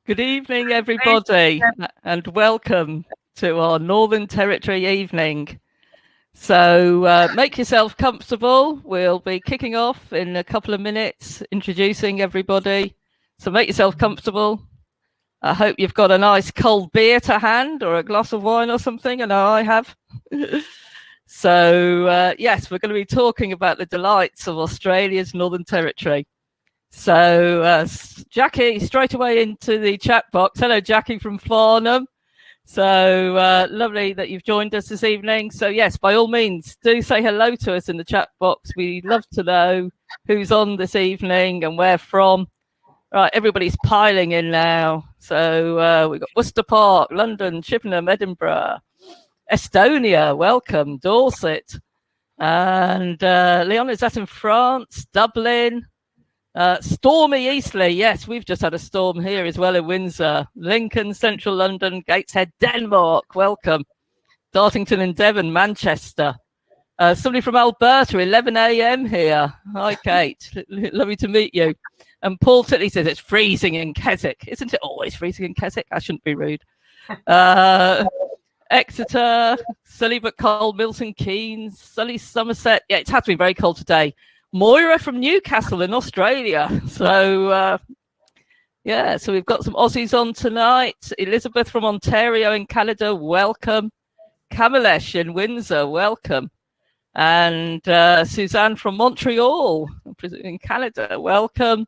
Good evening, everybody, and welcome to our Northern Territory evening. So make yourself comfortable. We'll be kicking off in a couple of minutes, introducing everybody. So make yourself comfortable. I hope you've got a nice cold beer to hand or a glass of wine or something. I know I have. So yes, we're going to be talking about the delights of Australia's Northern Territory. So Jackie, straight away into the chat box. Hello, Jackie from Farnham. So lovely that you've joined us this evening. So yes, by all means, do say hello to us in the chat box. We'd love to know who's on this evening and where from. Right, everybody's piling in now. So we've got Worcester Park, London, Chippenham, Edinburgh, Estonia, welcome, Dorset. And Leon, is that in France? Dublin? Stormy Eastleigh, yes, we've just had a storm here as well in Windsor. Lincoln, Central London, Gateshead, Denmark, welcome. Dartington in Devon, Manchester. Somebody from Alberta, 11 a.m. here. Hi, Kate. Lovely to meet you. And Paul Titley says it's freezing in Keswick. Isn't it always freezing in Keswick? I shouldn't be rude. Exeter, sunny but cold, Milton Keynes, sunny Somerset. Yeah, it has been very cold today. Moira from Newcastle in Australia. So, so we've got some Aussies on tonight. Elizabeth from Ontario in Canada, welcome. Kamalesh in Windsor, welcome. And Suzanne from Montreal in Canada, welcome.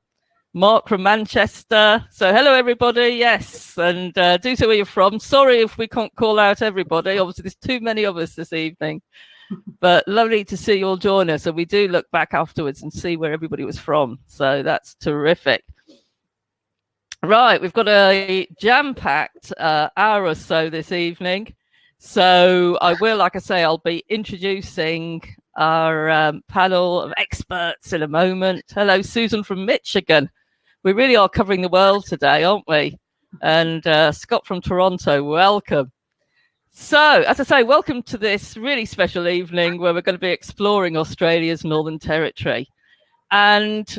Mark from Manchester. So hello, everybody. Yes, and do say where you're from. Sorry if we can't call out everybody. Obviously, there's too many of us this evening. But lovely to see you all join us. And we do look back afterwards and see where everybody was from. So that's terrific. Right, we've got a jam-packed hour or so this evening. So I will, like I say, I'll be introducing our panel of experts in a moment. Hello, Susan from Michigan. We really are covering the world today, aren't we? And Scott from Toronto, welcome. So, as I say, welcome to this really special evening where we're going to be exploring Australia's Northern Territory. And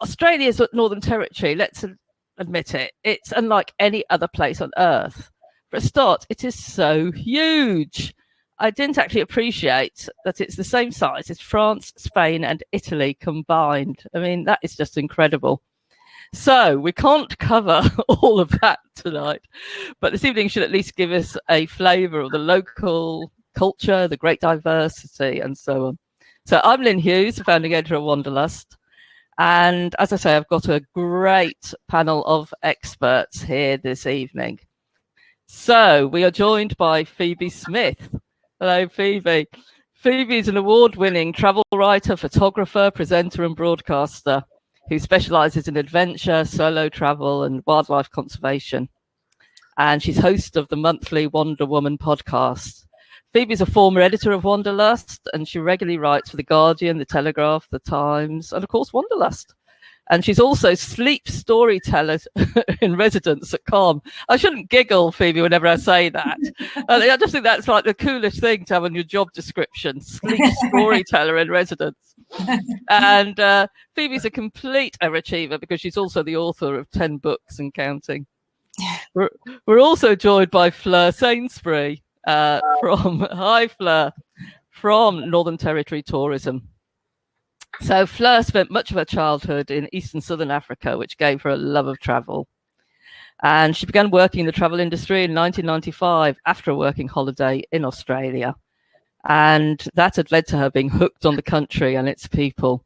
Australia's Northern Territory, let's admit it, it's unlike any other place on Earth. For a start, it is so huge. I didn't actually appreciate that it's the same size as France, Spain, and Italy combined. I mean, that is just incredible. So we can't cover all of that tonight, but this evening should at least give us a flavour of the local culture, the great diversity, and so on. So I'm Lynn Hughes, the founding editor of Wanderlust. And as I say, I've got a great panel of experts here this evening. So we are joined by Phoebe Smith. Hello, Phoebe. Phoebe is an award-winning travel writer, photographer, presenter, and broadcaster who specialises in adventure, solo travel, and wildlife conservation. And she's host of the monthly Wonder Woman podcast. Phoebe's a former editor of Wanderlust, and she regularly writes for The Guardian, The Telegraph, The Times, and of course, Wanderlust. And she's also sleep storyteller in residence at Calm. I shouldn't giggle, Phoebe, whenever I say that. I just think that's like the coolest thing to have on your job description, sleep storyteller in residence. And Phoebe's a complete overachiever because she's also the author of 10 books and counting. We're also joined by Fleur Sainsbury from Northern Territory Tourism. So Fleur spent much of her childhood in Eastern Southern Africa, which gave her a love of travel. And she began working in the travel industry in 1995 after a working holiday in Australia. And that had led to her being hooked on the country and its people.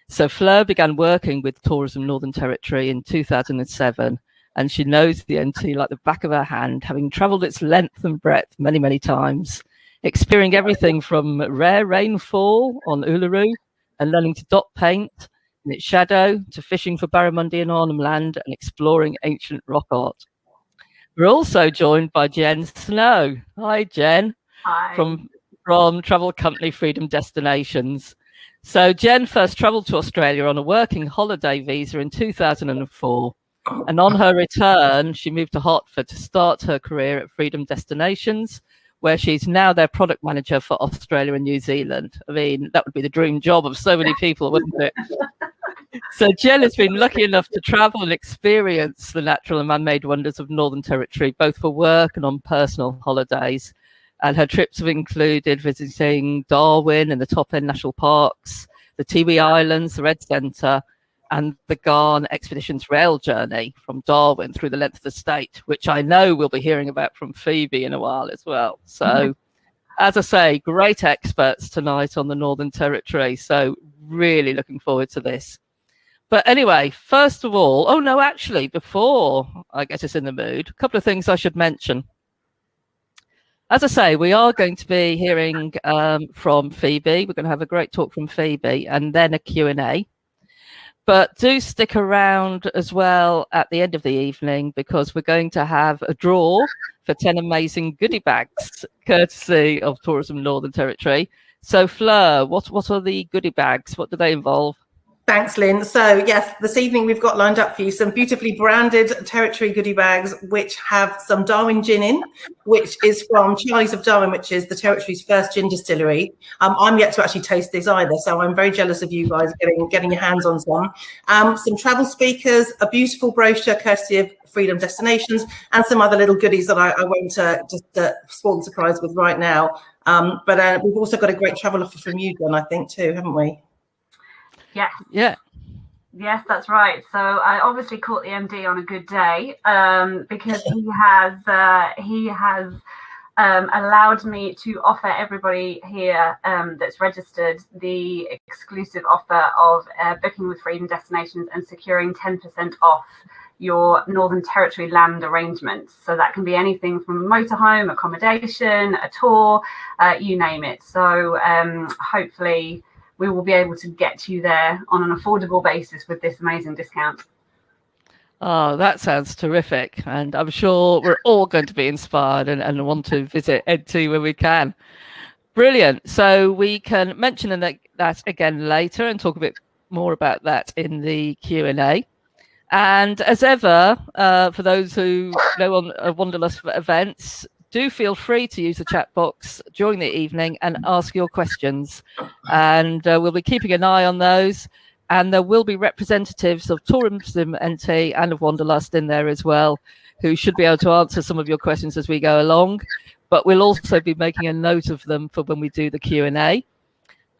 So Fleur began working with Tourism Northern Territory in 2007. And she knows the NT like the back of her hand, having travelled its length and breadth many, many times, experiencing everything from rare rainfall on Uluru and learning to dot paint in its shadow, to fishing for barramundi and Arnhem Land and exploring ancient rock art. We're also joined by Jen Snow. Hi, Jen. Hi. From travel company Freedom Destinations. So Jen first travelled to Australia on a working holiday visa in 2004. And on her return, she moved to Hertford to start her career at Freedom Destinations, where she's now their product manager for Australia and New Zealand. I mean, that would be the dream job of so many people, wouldn't it? So Jen has been lucky enough to travel and experience the natural and man-made wonders of Northern Territory, both for work and on personal holidays. And her trips have included visiting Darwin and the top end national parks, the Tiwi Islands, the Red Centre, and the Garland Expedition's rail journey from Darwin through the length of the state, which I know we'll be hearing about from Phoebe in a while as well. So, as I say, great experts tonight on the Northern Territory. So really looking forward to this. But anyway, first of all, actually, before I get us in the mood, a couple of things I should mention. As I say, we are going to be hearing from Phoebe. We're going to have a great talk from Phoebe and then a Q&A. But do stick around as well at the end of the evening, because we're going to have a draw for 10 amazing goodie bags, courtesy of Tourism Northern Territory. So Fleur, what are the goodie bags? What do they involve? Thanks, Lynn. So yes, this evening we've got lined up for you some beautifully branded Territory goodie bags, which have some Darwin gin in, which is from Charlie's of Darwin, which is the Territory's first gin distillery. I'm yet to actually taste this either, so I'm very jealous of you guys getting your hands on some travel speakers, a beautiful brochure courtesy of Freedom Destinations, and some other little goodies that I won't just spoil the surprise with right now. But we've also got a great travel offer from you, Glen, I think, too, haven't we? Yes. Yeah. Yes, that's right. So I obviously caught the MD on a good day because he has allowed me to offer everybody here that's registered the exclusive offer of booking with Freedom Destinations and securing 10% off your Northern Territory land arrangements. So that can be anything from a motorhome, accommodation, a tour, you name it. So hopefully we will be able to get you there on an affordable basis with this amazing discount. Oh, that sounds terrific. And I'm sure we're all going to be inspired and want to visit EdT when we can. Brilliant. So we can mention that again later and talk a bit more about that in the Q&A. And as ever, for those who know on Wanderlust events, do feel free to use the chat box during the evening and ask your questions. And we'll be keeping an eye on those. And there will be representatives of Tourism NT and of Wanderlust in there as well, who should be able to answer some of your questions as we go along. But we'll also be making a note of them for when we do the Q&A.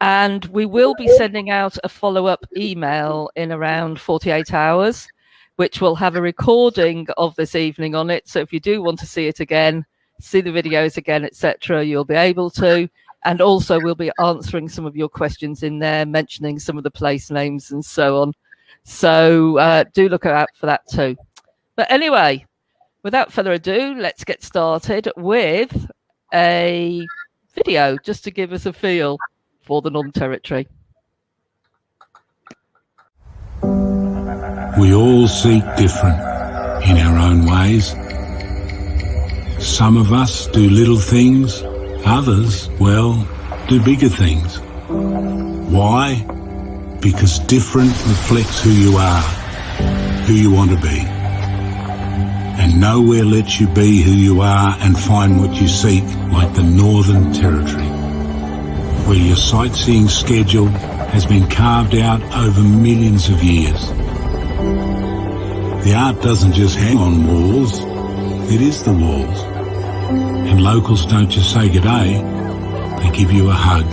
And we will be sending out a follow-up email in around 48 hours, which will have a recording of this evening on it. So if you do want to see it again, see the videos again, etc., you'll be able to. And also we'll be answering some of your questions in there, mentioning some of the place names and so on. So do look out for that too. But anyway, without further ado, let's get started with a video just to give us a feel for the Northern Territory. We all seek different in our own ways. Some of us do little things, others, well, do bigger things. Why? Because different reflects who you are, who you want to be. And nowhere lets you be who you are and find what you seek like the Northern Territory, where your sightseeing schedule has been carved out over millions of years. The art doesn't just hang on walls, it is the walls. And locals don't just say good day, they give you a hug.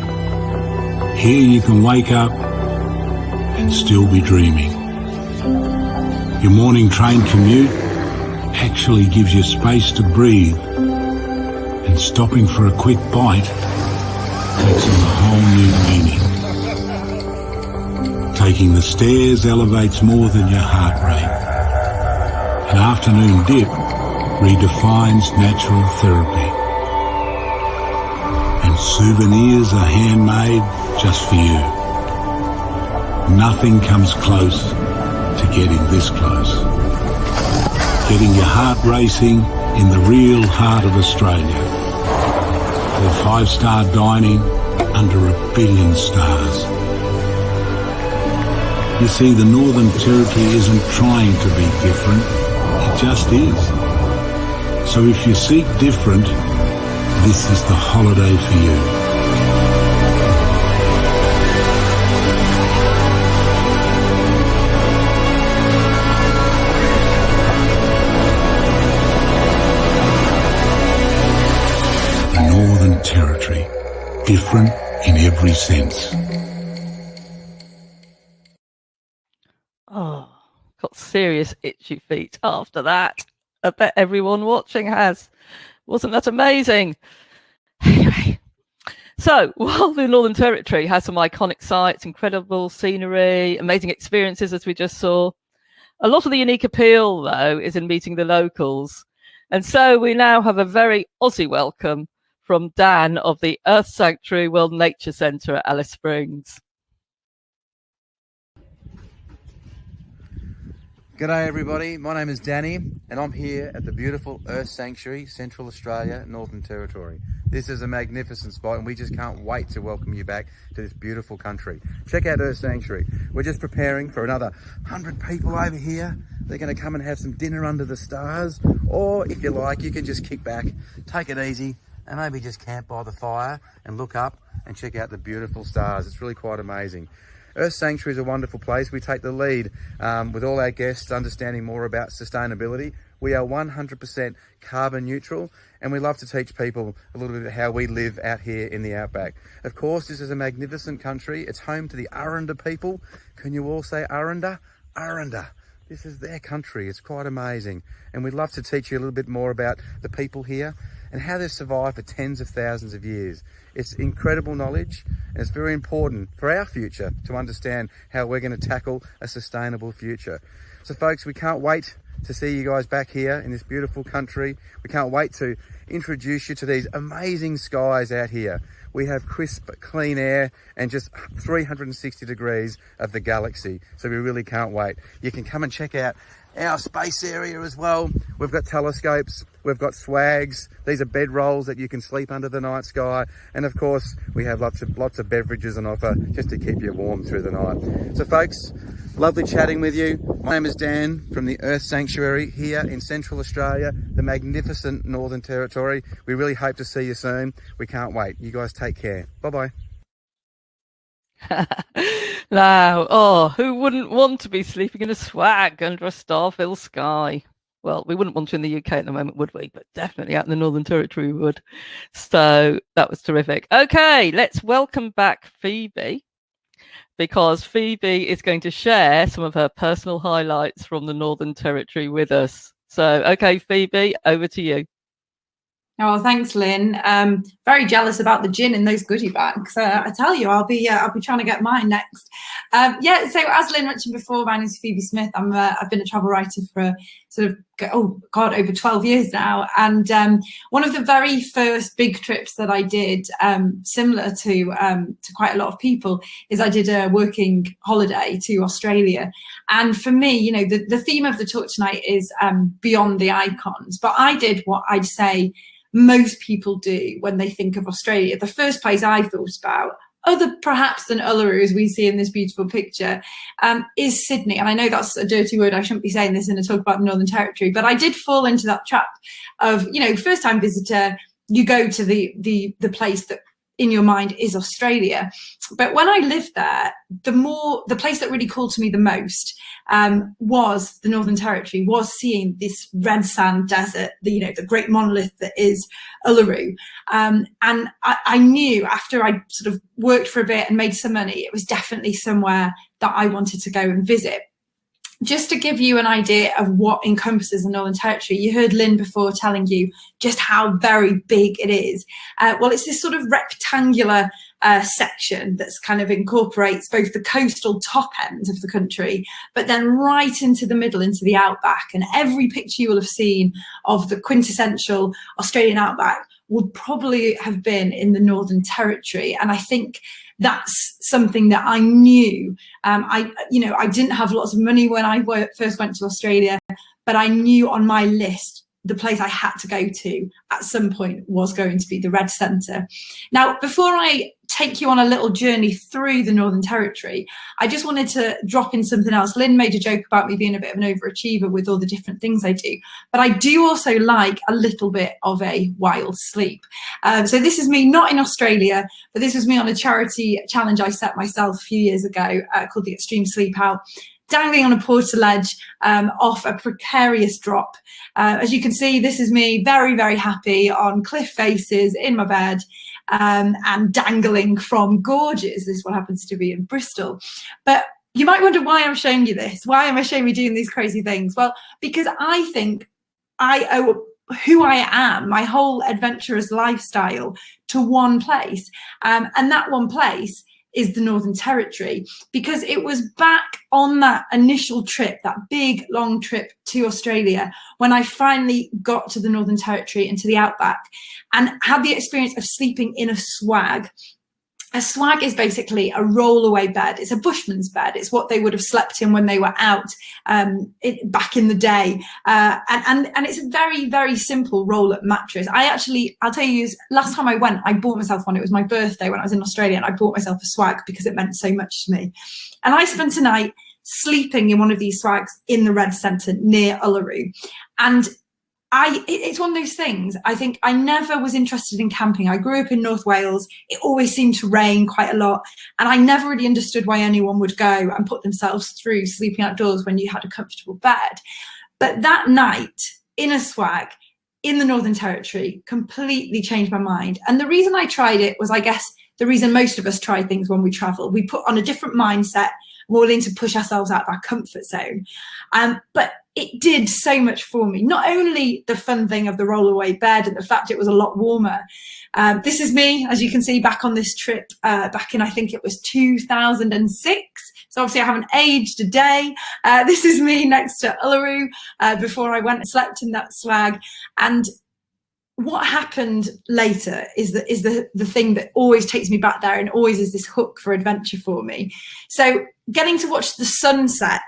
Here you can wake up and still be dreaming. Your morning train commute actually gives you space to breathe, and stopping for a quick bite takes on a whole new meaning. Taking the stairs elevates more than your heart rate. An afternoon dip redefines natural therapy. And souvenirs are handmade just for you. Nothing comes close to getting this close. Getting your heart racing in the real heart of Australia. For five-star dining under 1 billion stars. You see, the Northern Territory isn't trying to be different, it just is. So if you seek different, this is the holiday for you. different in every sense. Oh, got serious itchy feet after that. I bet everyone watching has. Wasn't that amazing? Anyway, so while the Northern Territory has some iconic sites, incredible scenery, amazing experiences, as we just saw, a lot of the unique appeal, though, is in meeting the locals. And so we now have a very Aussie welcome from Dan of the Earth Sanctuary World Nature Centre at Alice Springs. G'day everybody, my name is Danny and I'm here at the beautiful Earth Sanctuary, Central Australia, Northern Territory. This is a magnificent spot and we just can't wait to welcome you back to this beautiful country. Check out Earth Sanctuary. We're just preparing for another 100 people over here. They're going to come and have some dinner under the stars, or if you like, you can just kick back, take it easy and maybe just camp by the fire and look up and check out the beautiful stars. It's really quite amazing. Earth Sanctuary is a wonderful place. We take the lead with all our guests understanding more about sustainability. We are 100% carbon neutral and we love to teach people a little bit of how we live out here in the outback. Of course, this is a magnificent country. It's home to the Aranda people. Can you all say Aranda? Aranda. This is their country. It's quite amazing. And we'd love to teach you a little bit more about the people here and how they've survived for tens of thousands of years. It's incredible knowledge and it's very important for our future to understand how we're going to tackle a sustainable future. So folks, we can't wait to see you guys back here in this beautiful country. We can't wait to introduce you to these amazing skies out here. We have crisp, clean air and just 360 degrees of the galaxy. So we really can't wait. You can come and check out our space area as well. We've got telescopes, we've got swags. These are bedrolls that you can sleep under the night sky. And of course, we have lots of beverages on offer just to keep you warm through the night. So folks, lovely chatting with you. My name is Dan from the Earth Sanctuary here in Central Australia, the magnificent Northern Territory. We really hope to see you soon. We can't wait. You guys take care. Bye-bye. Now, who wouldn't want to be sleeping in a swag under a star-filled sky? Well, we wouldn't want to in the UK at the moment, would we? But definitely out in the Northern Territory we would. So that was terrific. Okay, let's welcome back Phoebe, because Phoebe is going to share some of her personal highlights from the Northern Territory with us. So, okay, Phoebe, over to you. Oh, thanks, Lynn. Very jealous about the gin in those goodie bags. I tell you, I'll be trying to get mine next. So as Lynn mentioned before, my name is Phoebe Smith. I've been a travel writer for over 12 years now. And one of the very first big trips that I did, similar to quite a lot of people, is I did a working holiday to Australia. And for me, you know, the theme of the talk tonight is beyond the icons. But I did what I'd say most people do when they think of Australia. The first place I thought about, other perhaps than Uluru, as we see in this beautiful picture, is Sydney. And I know that's a dirty word. I shouldn't be saying this in a talk about the Northern Territory, but I did fall into that trap of, you know, first time visitor, you go to the place that in your mind is Australia. But when I lived there, the place that really called to me the most was the Northern Territory, was seeing this red sand desert, the great monolith that is Uluru. And I knew after I sort of worked for a bit and made some money, it was definitely somewhere that I wanted to go and visit. Just to give you an idea of what encompasses the Northern Territory, you heard Lynn before telling you just how very big it is. Well, it's this sort of rectangular section that's kind of incorporates both the coastal top end of the country, but then right into the middle, into the outback. And every picture you will have seen of the quintessential Australian outback would probably have been in the Northern Territory. And I think that's something that I knew. I didn't have lots of money when I first went to Australia, but I knew on my list the place I had to go to at some point was going to be the Red Centre. Now, before I take you on a little journey through the Northern Territory, I just wanted to drop in something else. Lynn made a joke about me being a bit of an overachiever with all the different things I do, but I do also like a little bit of a wild sleep. So this is me not in Australia, but this was me on a charity challenge I set myself a few years ago called the Extreme Sleep Out. dangling on a portaledge off a precarious drop. As you can see, this is me very, very happy on cliff faces in my bed and dangling from gorges. This is what happens to be in Bristol. But you might wonder why I'm showing you this. Why am I showing you doing these crazy things? Well, because I think I owe who I am, my whole adventurous lifestyle, to one place. And that one place is the Northern Territory, because it was back on that initial trip, that big long trip to Australia, when I finally got to the Northern Territory and to the outback and had the experience of sleeping in a swag. A swag is basically a roll-away bed. It's a bushman's bed. It's what they would have slept in when they were out back in the day. And it's a very, very simple roll-up mattress. I'll tell you, last time I went, I bought myself one. It was my birthday when I was in Australia, and I bought myself a swag because it meant so much to me. And I spent a night sleeping in one of these swags in the Red Centre near Uluru. And it's one of those things. I think I never was interested in camping. I grew up in North Wales. It always seemed to rain quite a lot. And I never really understood why anyone would go and put themselves through sleeping outdoors when you had a comfortable bed. But that night in a swag in the Northern Territory completely changed my mind. And the reason I tried it was, I guess, the reason most of us try things when we travel. We put on a different mindset. We're willing to push ourselves out of our comfort zone. But it did so much for me. Not only the fun thing of the roll-away bed and the fact it was a lot warmer. This is me, as you can see, back on this trip back in, I think it was 2006. So obviously I haven't aged a day. This is me next to Uluru before I went and slept in that swag. And what happened later is the thing that always takes me back there and always is this hook for adventure for me. So getting to watch the sunset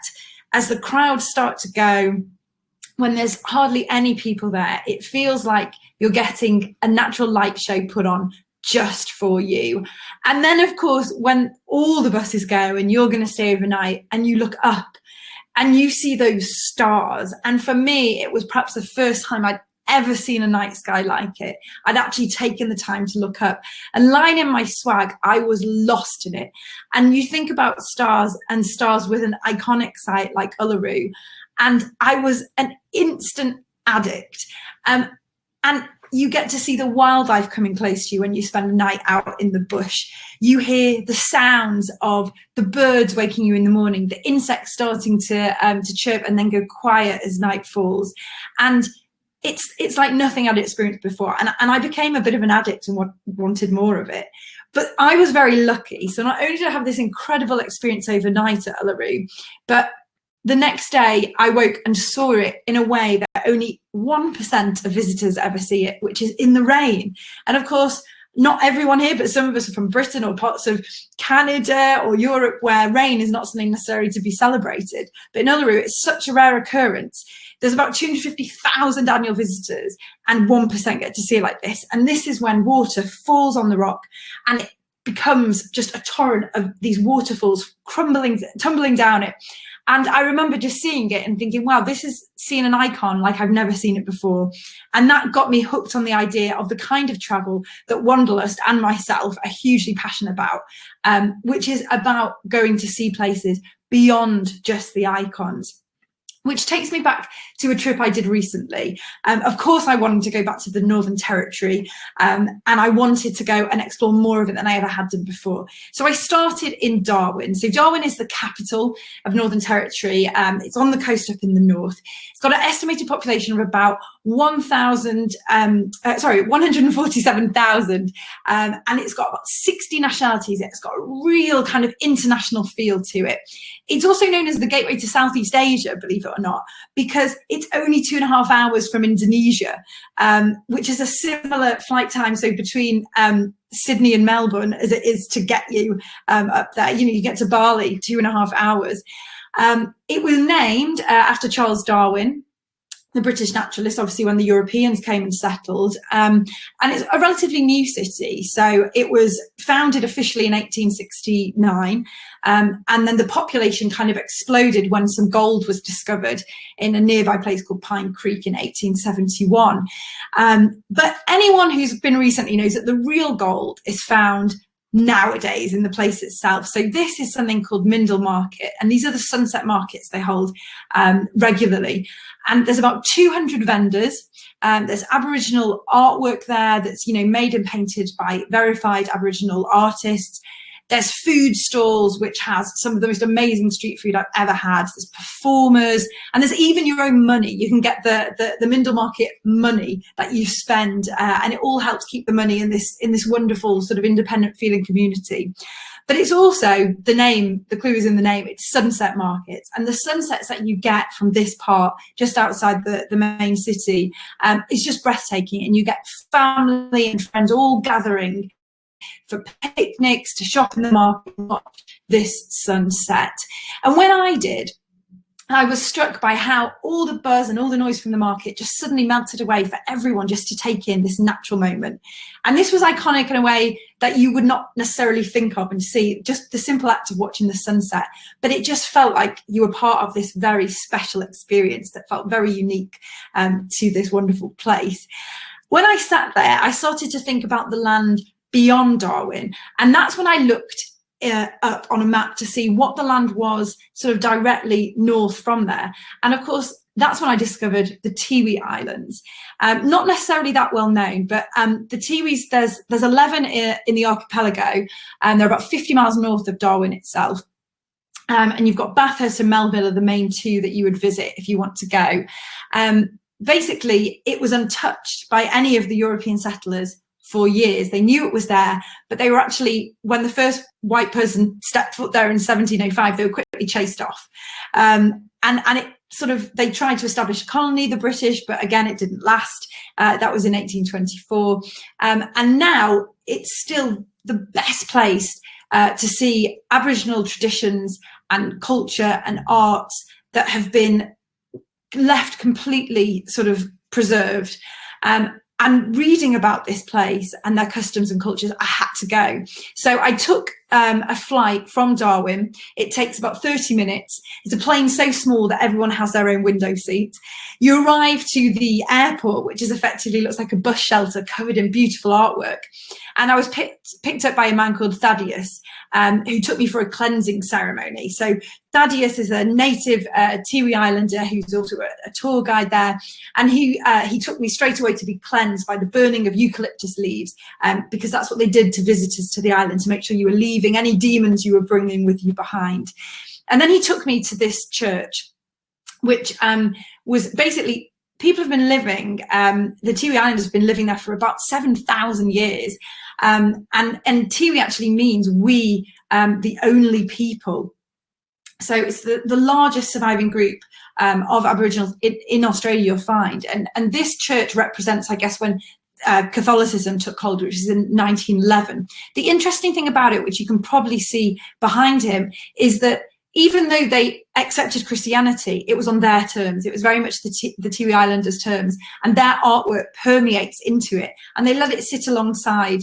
as the crowds start to go, when there's hardly any people there, it feels like you're getting a natural light show put on just for you. And then, of course, when all the buses go and you're going to stay overnight and you look up and you see those stars. And for me, it was perhaps the first time I'd ever seen a night sky like it. I'd actually taken the time to look up, and lying in my swag, I was lost in it. And you think about stars and stars with an iconic site like Uluru, and I was an instant addict. And you get to see the wildlife coming close to you when you spend a night out in the bush. You hear the sounds of the birds waking you in the morning, the insects starting to chirp and then go quiet as night falls. And it's like nothing I'd experienced before. And I became a bit of an addict and wanted more of it. But I was very lucky. So not only did I have this incredible experience overnight at Uluru, but the next day I woke and saw it in a way that only 1% of visitors ever see it, which is in the rain. And of course, not everyone here, but some of us are from Britain or parts of Canada or Europe where rain is not something necessary to be celebrated. But in Uluru, it's such a rare occurrence. There's about 250,000 annual visitors and 1% get to see it like this. And this is when water falls on the rock and it becomes just a torrent of these waterfalls tumbling down it. And I remember just seeing it and thinking, wow, this is seeing an icon like I've never seen it before. And that got me hooked on the idea of the kind of travel that Wanderlust and myself are hugely passionate about, which is about going to see places beyond just the icons. Which takes me back to a trip I did recently. Of course, I wanted to go back to the Northern Territory and I wanted to go and explore more of it than I ever had done before. So I started in Darwin. So Darwin is the capital of Northern Territory. It's on the coast up in the north. It's got an estimated population of about 147,000. And it's got about 60 nationalities. It's got a real kind of international feel to it. It's also known as the gateway to Southeast Asia, believe it or not, because it's only 2.5 hours from Indonesia, which is a similar flight time. So between Sydney and Melbourne as it is to get you up there. You get to Bali, 2.5 hours. It was named after Charles Darwin, the British naturalist, obviously when the Europeans came and settled. And it's a relatively new city. So it was founded officially in 1869. And then the population kind of exploded when some gold was discovered in a nearby place called Pine Creek in 1871. But anyone who's been recently knows that the real gold is found nowadays in the place itself. So this is something called Mindle Market, and these are the sunset markets they hold regularly. And there's about 200 vendors. There's Aboriginal artwork there that's, you know, made and painted by verified Aboriginal artists. There's food stalls, which has some of the most amazing street food I've ever had. There's performers, and there's even your own money. You can get the Mindle Market money that you spend, and it all helps keep the money in this wonderful sort of independent feeling community. But it's also the name, the clue is in the name, it's sunset markets. And the sunsets that you get from this part, just outside the main city, is just breathtaking. And you get family and friends all gathering for picnics, to shop in the market, and watch this sunset. And when I did, I was struck by how all the buzz and all the noise from the market just suddenly melted away for everyone just to take in this natural moment. And this was iconic in a way that you would not necessarily think of and see, just the simple act of watching the sunset. But it just felt like you were part of this very special experience that felt very unique to this wonderful place. When I sat there, I started to think about the land beyond Darwin. And that's when I looked up on a map to see what the land was sort of directly north from there. And of course, that's when I discovered the Tiwi Islands. Not necessarily that well known, but the Tiwis, there's 11 in the archipelago, and they're about 50 miles north of Darwin itself. And you've got Bathurst and Melville are the main two that you would visit if you want to go. Basically, it was untouched by any of the European settlers for years. They knew it was there, but they were actually, when the first white person stepped foot there in 1705, they were quickly chased off. And it sort of, they tried to establish a colony, the British, but again, it didn't last. That was in 1824. And now it's still the best place to see Aboriginal traditions and culture and arts that have been left completely sort of preserved. And reading about this place and their customs and cultures, I had to go. So I took a flight from Darwin. It takes about 30 minutes. It's a plane so small that everyone has their own window seat. You arrive to the airport, which is effectively looks like a bus shelter covered in beautiful artwork. And I was picked up by a man called Thaddeus, who took me for a cleansing ceremony. So Thaddeus is a native Tiwi Islander who's also a tour guide there. And he took me straight away to be cleansed by the burning of eucalyptus leaves, because that's what they did to visitors to the island, to make sure you were leaving any demons you were bringing with you behind. And then he took me to this church, which was basically, people have been living, the Tiwi Islanders have been living there for about 7,000 years. And Tiwi actually means we, the only people. So it's the largest surviving group of Aboriginals in Australia you'll find. And this church represents, I guess, when Catholicism took hold, which is in 1911. The interesting thing about it, which you can probably see behind him, is that even though they accepted Christianity, it was on their terms. It was very much the Tiwi Islanders' terms, and their artwork permeates into it, and they let it sit alongside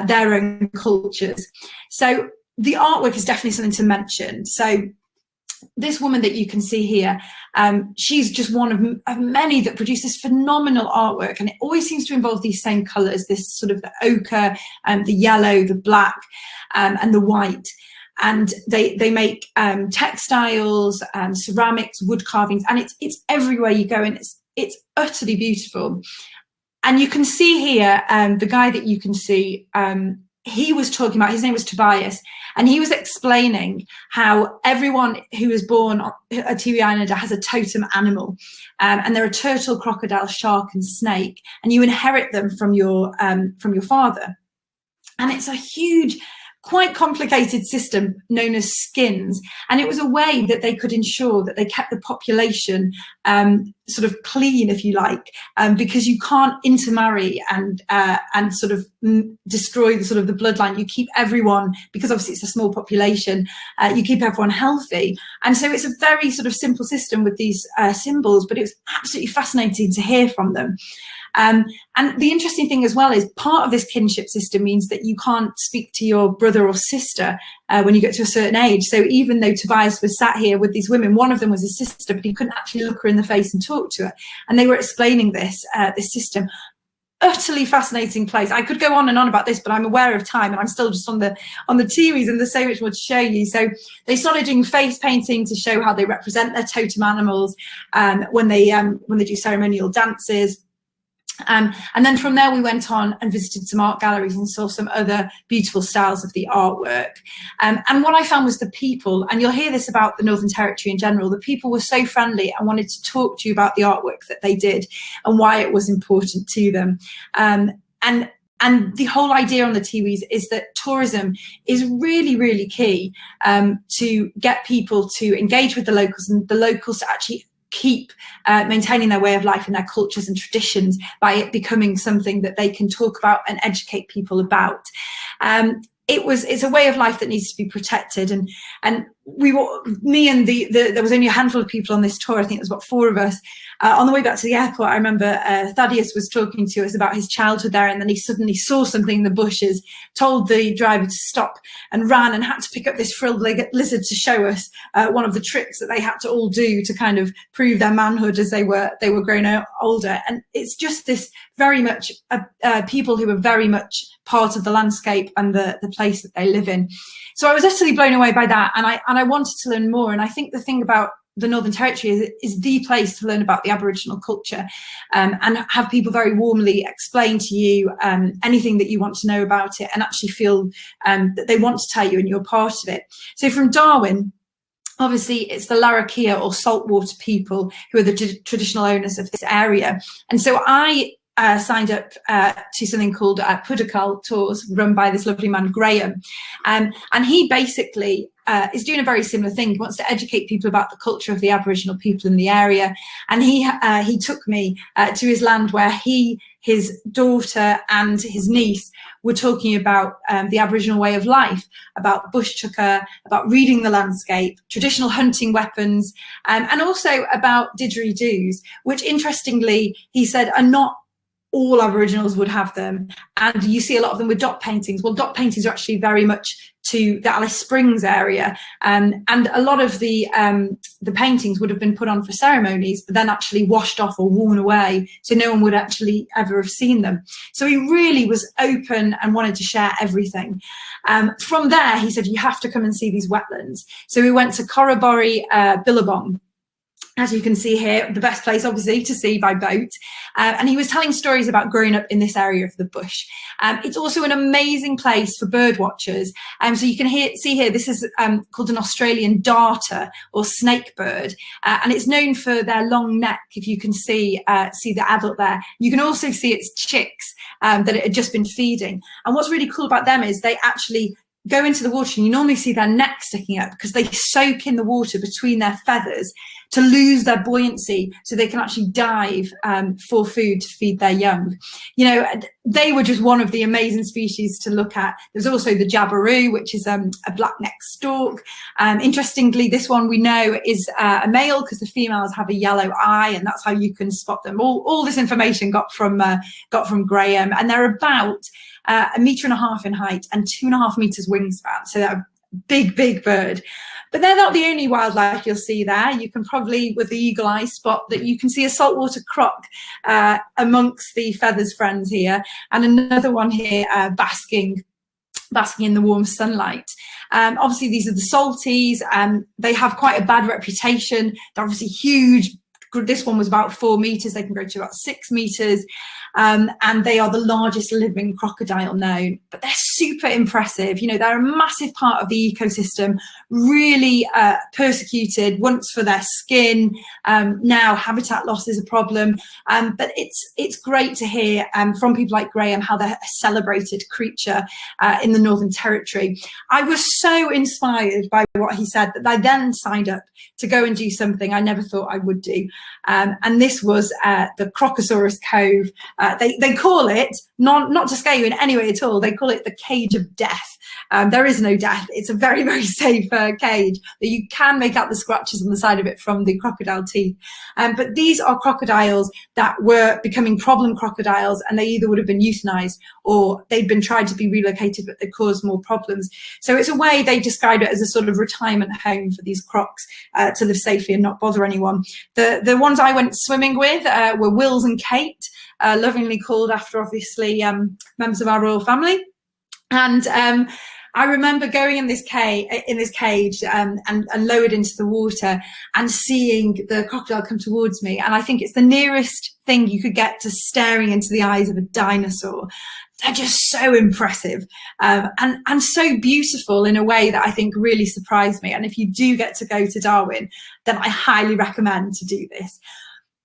their own cultures. So the artwork is definitely something to mention. So this woman that you can see here, she's just one of many that produce this phenomenal artwork, and it always seems to involve these same colours, this sort of the ochre, the yellow, the black, and the white. And they make textiles, ceramics, wood carvings, and it's everywhere you go, and it's utterly beautiful. And you can see here the guy that you can see. He was talking about, his name was Tobias, and he was explaining how everyone who is born a Tiwi Islander has a totem animal, and they're a turtle, crocodile, shark, and snake, and you inherit them from your father. And it's a huge, quite complicated system known as skins, and it was a way that they could ensure that they kept the population sort of clean, if you like, because you can't intermarry and sort of destroy the sort of the bloodline. You keep everyone, because obviously it's a small population, you keep everyone healthy. And so it's a very sort of simple system with these symbols, but it was absolutely fascinating to hear from them. And the interesting thing as well is part of this kinship system means that you can't speak to your brother or sister when you get to a certain age. So even though Tobias was sat here with these women, one of them was his sister, but he couldn't actually look her in the face and talk to her. And they were explaining this system. utterly fascinating place. I could go on and on about this, but I'm aware of time, and I'm still just on the Tiwis, and there's so much more to show you. So they started doing face painting to show how they represent their totem animals when they do ceremonial dances. And then from there we went on and visited some art galleries and saw some other beautiful styles of the artwork. And what I found was the people, and you'll hear this about the Northern Territory in general, the people were so friendly and wanted to talk to you about the artwork that they did and why it was important to them. And the whole idea on the Tiwis is that tourism is really, really key to get people to engage with the locals, and the locals to actually keep maintaining their way of life and their cultures and traditions by it becoming something that they can talk about and educate people about. It's a way of life that needs to be protected, and there was only a handful of people on this tour. I think it was about 4 of us. On the way back to the airport, I remember Thaddeus was talking to us about his childhood there, and then he suddenly saw something in the bushes, told the driver to stop, and ran and had to pick up this frilled-legged lizard to show us one of the tricks that they had to all do to kind of prove their manhood as they were growing older. And it's just this very much people who are very much part of the landscape and the place that they live in. So I was utterly blown away by that, and I wanted to learn more. And I think the thing about the Northern Territory is the place to learn about the Aboriginal culture, and have people very warmly explain to you anything that you want to know about it, and actually feel that they want to tell you and you're part of it. So from Darwin, obviously it's the Lara or saltwater people who are the traditional owners of this area. And so I signed up to something called Pudakal Tours, run by this lovely man, Graham. And he basically is doing a very similar thing. He wants to educate people about the culture of the Aboriginal people in the area. And he took me to his land where his daughter and his niece were talking about the Aboriginal way of life, about bush tucker, about reading the landscape, traditional hunting weapons, and also about didgeridoos, which interestingly, he said, are not all Aboriginals would have them. And you see a lot of them with dot paintings. Well, dot paintings are actually very much to the Alice Springs area. And a lot of the paintings would have been put on for ceremonies, but then actually washed off or worn away. So no one would actually ever have seen them. So he really was open and wanted to share everything. From there, he said, you have to come and see these wetlands. So we went to Corroboree, Billabong. As you can see here, the best place, obviously, to see by boat. And he was telling stories about growing up in this area of the bush. It's also an amazing place for bird watchers. So you can see here, this is called an Australian darter or snake bird. And it's known for their long neck, if you can see the adult there. You can also see its chicks that it had just been feeding. And what's really cool about them is they actually go into the water, and you normally see their neck sticking up because they soak in the water between their feathers to lose their buoyancy, so they can actually dive for food to feed their young. You know, they were just one of the amazing species to look at. There's also the Jabaru, which is a black-necked stork. Interestingly, this one we know is a male because the females have a yellow eye, and that's how you can spot them. All this information got from Graham, and they're about 1.5 meters in height and 2.5 meters wingspan. So they're a big bird. But they're not the only wildlife you'll see there. You can probably, with the eagle eye, spot that you can see a saltwater croc amongst the feathers friends here, and another one here basking in the warm sunlight. Obviously, these are the salties. They have quite a bad reputation. They're obviously huge. This one was about 4 meters. They can go to about 6 meters. And they are the largest living crocodile known, but they're super impressive. You know, they're a massive part of the ecosystem, really persecuted once for their skin. Now habitat loss is a problem, but it's great to hear from people like Graham how they're a celebrated creature in the Northern Territory. I was so inspired by what he said that I then signed up to go and do something I never thought I would do. And this was the Crocosaurus Cove. They call it, not to scare you in any way at all, they call it the cage of death. There is no death. It's a very, very safe cage that you can make out the scratches on the side of it from the crocodile teeth. But these are crocodiles that were becoming problem crocodiles, and they either would have been euthanized or they'd been tried to be relocated, but they caused more problems. So it's a way they described it as a sort of retirement home for these crocs to live safely and not bother anyone. The ones I went swimming with were Wills and Kate. lovingly called after, obviously, members of our royal family. And I remember going in this cage and lowered into the water and seeing the crocodile come towards me. And I think it's the nearest thing you could get to staring into the eyes of a dinosaur. They're just so impressive and so beautiful in a way that I think really surprised me. And if you do get to go to Darwin, then I highly recommend to do this.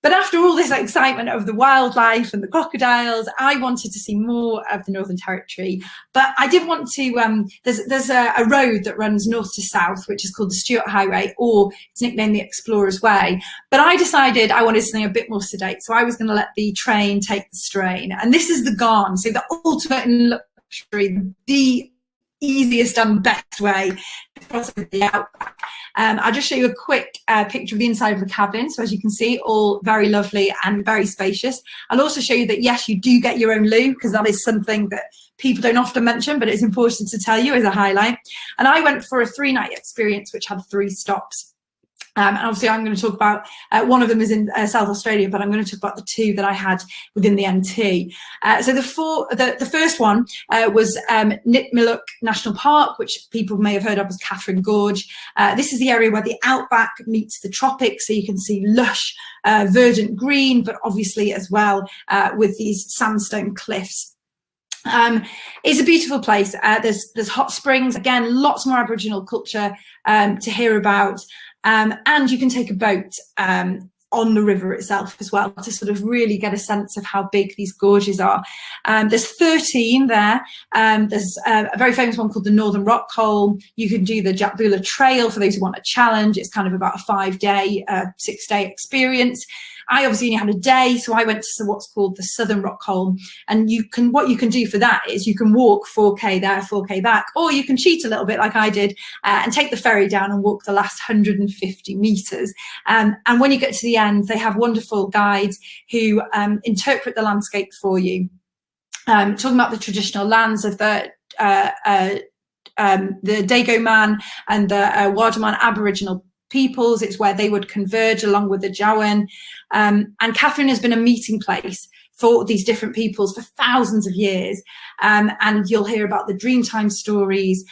But after all this excitement of the wildlife and the crocodiles, I wanted to see more of the Northern Territory. But I did want to, there's a road that runs north to south, which is called the Stuart Highway, or it's nicknamed the Explorer's Way. But I decided I wanted something a bit more sedate, so I was going to let the train take the strain. And this is the Garn, so the ultimate in luxury, the easiest and best way to cross the outback. I'll just show you a quick picture of the inside of the cabin. So as you can see, all very lovely and very spacious. I'll also show you that, yes, you do get your own loo, because that is something that people don't often mention, but it's important to tell you as a highlight. And I went for a 3-night experience, which had 3 stops. And obviously, I'm going to talk about one of them is in South Australia, but I'm going to talk about the 2 that I had within the NT. So the first one was Millock National Park, which people may have heard of as Catherine Gorge. This is the area where the outback meets the tropics, so you can see lush, verdant green, but obviously as well with these sandstone cliffs. It's a beautiful place. There's hot springs, again, lots more Aboriginal culture to hear about. And you can take a boat on the river itself as well to sort of really get a sense of how big these gorges are. There's 13 there. There's a very famous one called the Northern Rock Hole. You can do the Jabaru Trail for those who want a challenge. It's kind of about a 5-day, 6-day experience. I obviously only had a day, so I went to what's called the Southern Rock Hole. And what you can do for that is you can walk 4K there, 4K back, or you can cheat a little bit like I did and take the ferry down and walk the last 150 meters. And when you get to the end, they have wonderful guides who interpret the landscape for you. Talking about the traditional lands of the Dago Man and the Wardaman Aboriginal peoples. It's where they would converge along with the Jawan. And Catherine has been a meeting place for these different peoples for thousands of years. And you'll hear about the Dreamtime stories.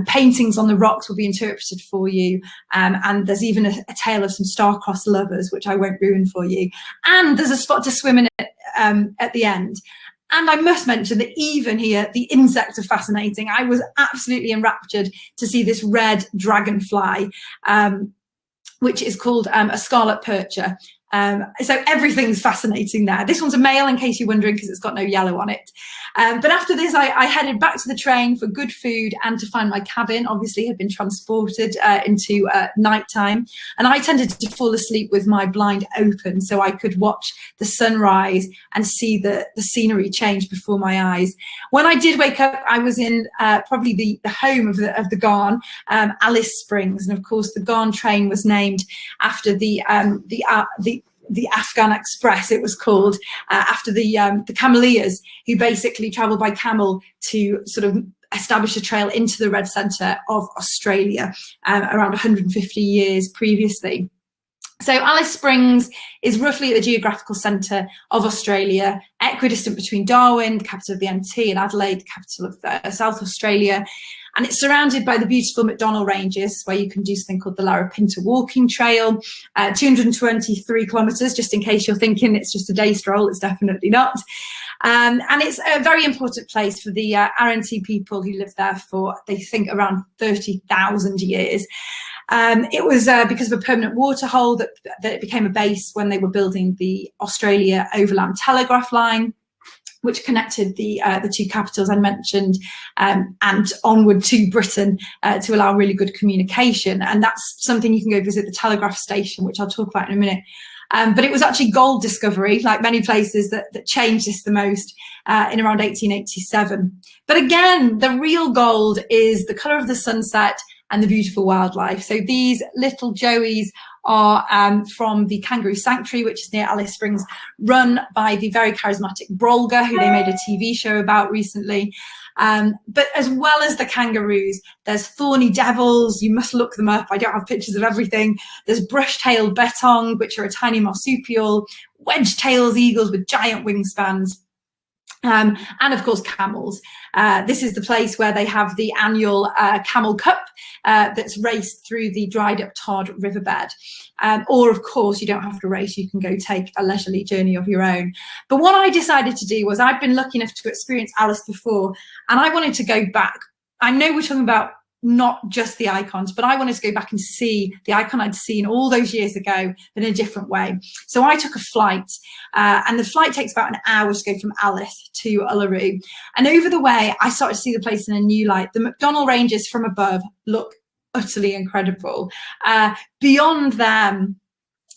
Paintings on the rocks will be interpreted for you. And there's even a tale of some star-crossed lovers, which I won't ruin for you. And there's a spot to swim in at the end. And I must mention that even here, the insects are fascinating. I was absolutely enraptured to see this red dragonfly, which is called a Scarlet Percher. So everything's fascinating there. This one's a male, in case you're wondering, because it's got no yellow on it. But after this, I headed back to the train for good food and to find my cabin. Obviously, had been transported into nighttime. And I tended to fall asleep with my blind open so I could watch the sunrise and see the scenery change before my eyes. When I did wake up, I was in probably the home of the Garn, Alice Springs. And of course, the Garn train was named after the Afghan Express, it was called, after the Cameleers, who basically travelled by camel to sort of establish a trail into the red centre of Australia around 150 years previously. So Alice Springs is roughly at the geographical centre of Australia, equidistant between Darwin, the capital of the NT, and Adelaide, the capital of South Australia. And it's surrounded by the beautiful McDonnell Ranges, where you can do something called the Lara Pinter walking trail, 223 kilometres, just in case you're thinking it's just a day stroll. It's definitely not. And it's a very important place for the RNT people who live there for, they think, around 30,000 years. It was because of a permanent water hole that it became a base when they were building the Australia Overland Telegraph Line, which connected the 2 capitals I mentioned and onward to Britain to allow really good communication. And that's something you can go visit the telegraph station, which I'll talk about in a minute. But it was actually gold discovery, like many places, that changed this the most in around 1887. But again, the real gold is the colour of the sunset and the beautiful wildlife. So these little joeys are from the Kangaroo Sanctuary, which is near Alice Springs, run by the very charismatic Brolga, who they made a TV show about recently. But as well as the kangaroos, there's thorny devils. You must look them up. I don't have pictures of everything. There's brush-tailed bettong, which are a tiny marsupial, wedge-tailed eagles with giant wingspans. And of course, camels. This is the place where they have the annual Camel Cup that's raced through the dried up tarred riverbed. Or of course, you don't have to race, you can go take a leisurely journey of your own. But what I decided to do was, I'd been lucky enough to experience Alice before, and I wanted to go back. I know we're talking about not just the icons, but I wanted to go back and see the icon I'd seen all those years ago in a different way. So I took a flight, and the flight takes about an hour to go from Alice to Uluru. And over the way, I started to see the place in a new light. The McDonnell Ranges from above look utterly incredible. Beyond them,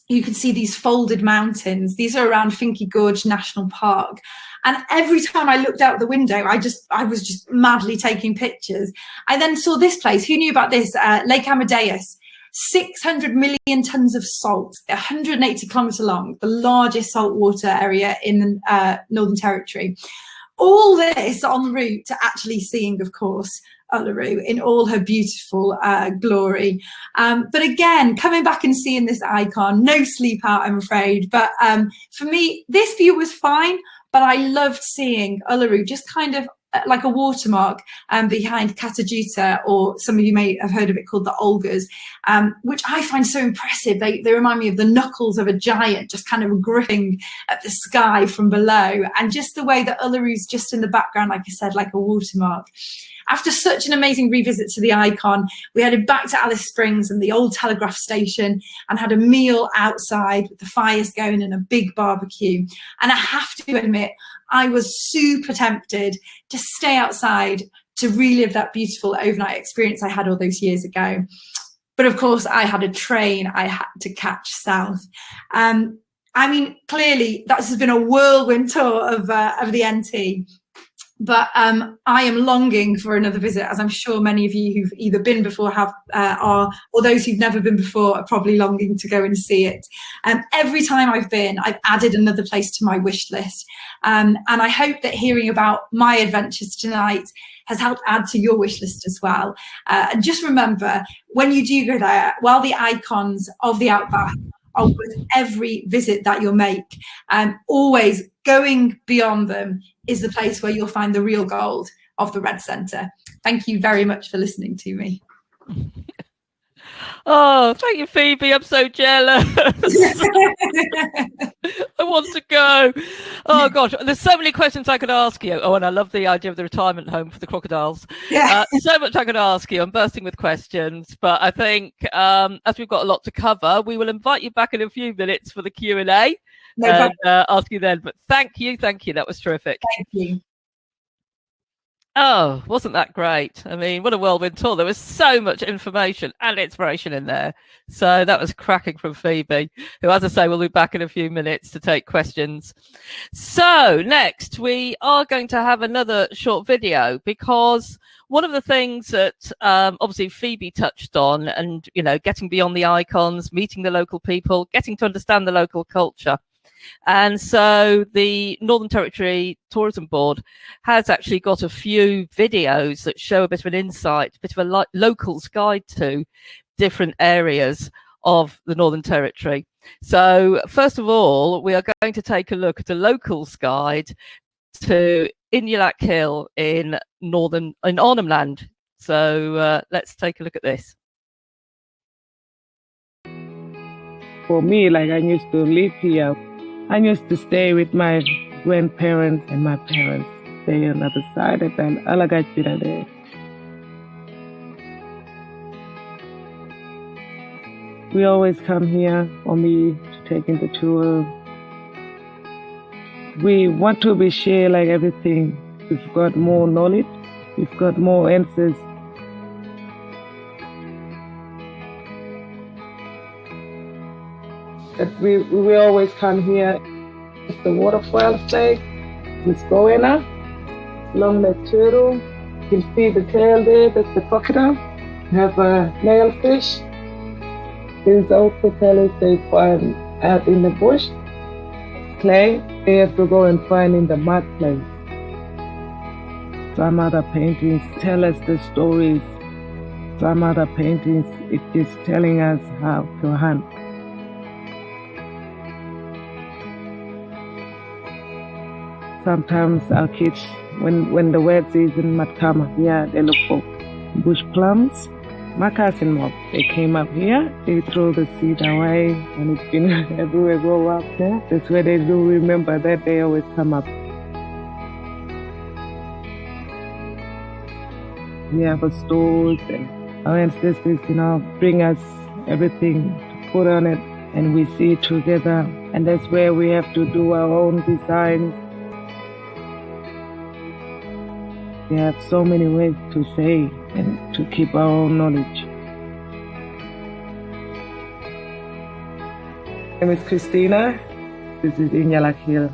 you can see these folded mountains. These are around Finke Gorge National Park. And every time I looked out the window, I was just madly taking pictures. I then saw this place. Who knew about this? Lake Amadeus, 600 million tons of salt, 180 kilometres long, the largest saltwater area in the Northern Territory. All this en route to actually seeing, of course, Uluru in all her beautiful glory. But again, coming back and seeing this icon, no sleep out, I'm afraid. But for me, this view was fine, but I loved seeing Uluru just kind of like a watermark behind Katajuta, or some of you may have heard of it called the Olgas, which I find so impressive. They remind me of the knuckles of a giant just kind of gripping at the sky from below, and just the way that Uluru's just in the background, like I said, like a watermark. After such an amazing revisit to the icon, we headed back to Alice Springs and the old telegraph station and had a meal outside with the fires going and a big barbecue. And I have to admit, I was super tempted to stay outside to relive that beautiful overnight experience I had all those years ago. But of course, I had a train I had to catch south. I mean, clearly, that has been a whirlwind tour of the NT. But I am longing for another visit, as I'm sure many of you who've either been before are, or those who've never been before are probably longing to go and see it. Every time I've been, I've added another place to my wish list. And I hope that hearing about my adventures tonight has helped add to your wish list as well. And just remember, when you do go there, while the icons of the outback are with every visit that you'll make, always going beyond them is the place where you'll find the real gold of the Red Centre. Thank you very much for listening to me. Oh, thank you, Phoebe. I'm so jealous. I want to go. Oh, gosh. There's so many questions I could ask you. Oh, and I love the idea of the retirement home for the crocodiles. Yeah. So much I could ask you. I'm bursting with questions. But I think as we've got a lot to cover, we will invite you back in a few minutes for the Q&A. No problem. And ask you then. But thank you. That was terrific. Thank you. Oh, wasn't that great? I mean, what a whirlwind tour. There was so much information and inspiration in there. So that was cracking from Phoebe, who, as I say, will be back in a few minutes to take questions. So next, we are going to have another short video, because one of the things that obviously Phoebe touched on, and, you know, getting beyond the icons, meeting the local people, getting to understand the local culture. And so the Northern Territory Tourism Board has actually got a few videos that show a bit of an insight, a bit of a local's guide to different areas of the Northern Territory. So first of all, we are going to take a look at a local's guide to Millock Hill in Arnhem Land. So let's take a look at this. For me, like, I used to live here. I used to stay with my grandparents and my parents. Stay on the other side of them. Alagachira there. We always come here for me to take in the tour. We want to be share like everything. We've got more knowledge. We've got more answers. That we always come here. It's the waterfall lake. It's going up. Long leg turtle. You can see the tail there. That's the crocodile. We have a nailfish. There's also pellets they find out in the bush. Clay, they have to go and find in the mud place. Some other paintings tell us the stories. Some other paintings, it is telling us how to hunt. Sometimes our kids, when the wet season might come here, they look for bush plums. My cousin mob, they came up here, they throw the seed away, and it's been everywhere go up there. That's where they do remember that they always come up. We have a stores and our ancestors, bring us everything to put on it, and we see it together. And that's where we have to do our own designs. We have so many ways to say and to keep our own knowledge. My name is Christina. This is in Millock Hill.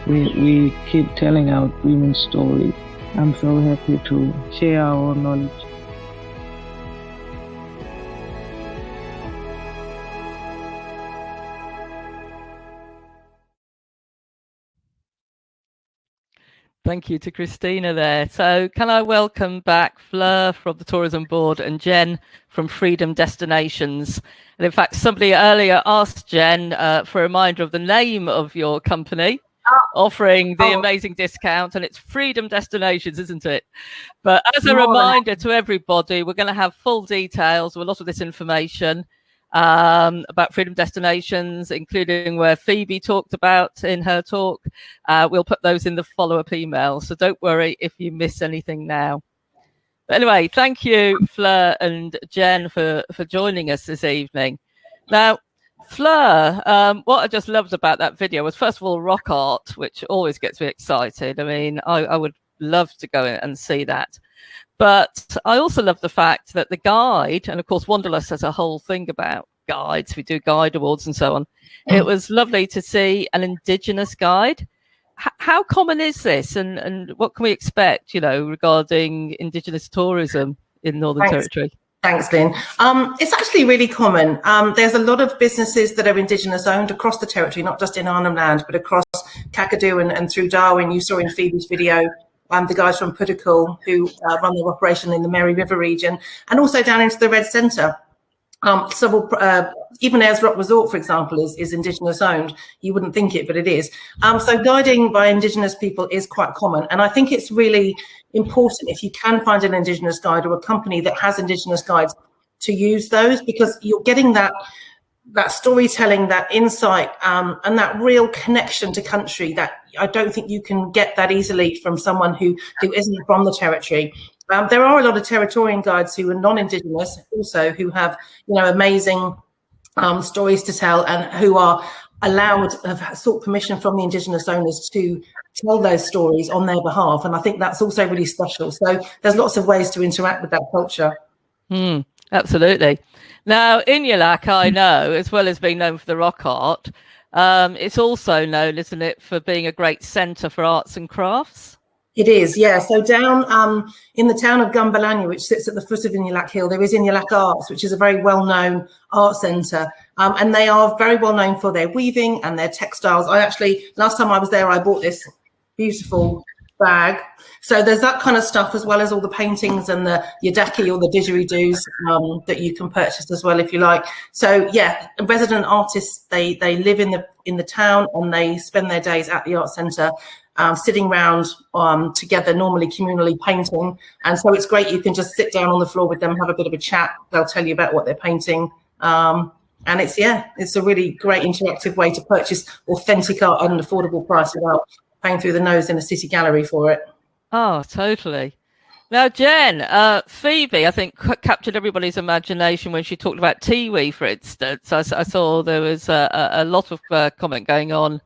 We keep telling our women's stories. I'm so happy to share our own knowledge. Thank you to Christina there. So can I welcome back Fleur from the Tourism Board and Jen from Freedom Destinations. And in fact, somebody earlier asked Jen for a reminder of the name of your company, offering the amazing discount, and it's Freedom Destinations, isn't it? But as a reminder to everybody, we're going to have full details of a lot of this information about Freedom Destinations, including where Phoebe talked about in her talk. We'll put those in the follow-up email, so don't worry if you miss anything now. But anyway, thank you, Fleur and Jen, for joining us this evening. Now, Fleur, what I just loved about that video was, first of all, rock art, which always gets me excited. I mean, I would love to go and see that. But I also love the fact that the guide, and of course, Wanderlust has a whole thing about guides. We do guide awards and so on. It was lovely to see an Indigenous guide. How common is this, and what can we expect, regarding Indigenous tourism in Northern Territory? Thanks, Lynn. It's actually really common. There's a lot of businesses that are Indigenous owned across the territory, not just in Arnhem Land, but across Kakadu and through Darwin. You saw in Phoebe's video the guys from Typical who run their operation in the Mary River region, and also down into the Red Centre. Even Ayers Rock Resort, for example, is Indigenous owned. You wouldn't think it, but it is. So guiding by Indigenous people is quite common. And I think it's really important, if you can find an Indigenous guide or a company that has Indigenous guides, to use those, because you're getting that storytelling, that insight, and that real connection to country that I don't think you can get that easily from someone who isn't from the territory. There are a lot of Territorian guides who are non-Indigenous also, who have amazing stories to tell, and who are have sought permission from the Indigenous owners to tell those stories on their behalf. And I think that's also really special. So there's lots of ways to interact with that culture. Absolutely. Now, in Millock, I know, as well as being known for the rock art, it's also known, isn't it, for being a great centre for arts and crafts? It is, yeah. So down in the town of Gumbalanya, which sits at the foot of Millock Hill, there is Millock Arts, which is a very well-known art centre. And they are very well known for their weaving and their textiles. Last time I was there, I bought this beautiful bag. So there's that kind of stuff, as well as all the paintings and the yadaki or the didgeridoos that you can purchase as well, if you like. So yeah, resident artists, they live in the town, and they spend their days at the art centre, sitting round together, normally communally painting. And so it's great. You can just sit down on the floor with them, have a bit of a chat. They'll tell you about what they're painting. And it's a really great interactive way to purchase authentic art at an affordable price without paying through the nose in a city gallery for it. Oh, totally. Now, Jen, Phoebe, I think, captured everybody's imagination when she talked about Tiwi, for instance. I saw there was a lot of comment going on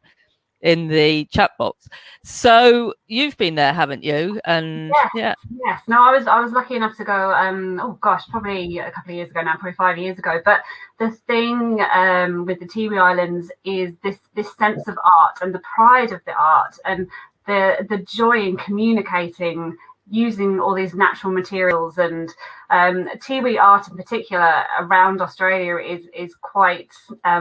in the chat box. So you've been there, haven't you? And yes. No, I was lucky enough to go. Probably a couple of years ago now, probably 5 years ago. But the thing with the Tiwi Islands is this sense of art and the pride of the art and the joy in communicating using all these natural materials, and Tiwi art in particular around Australia is quite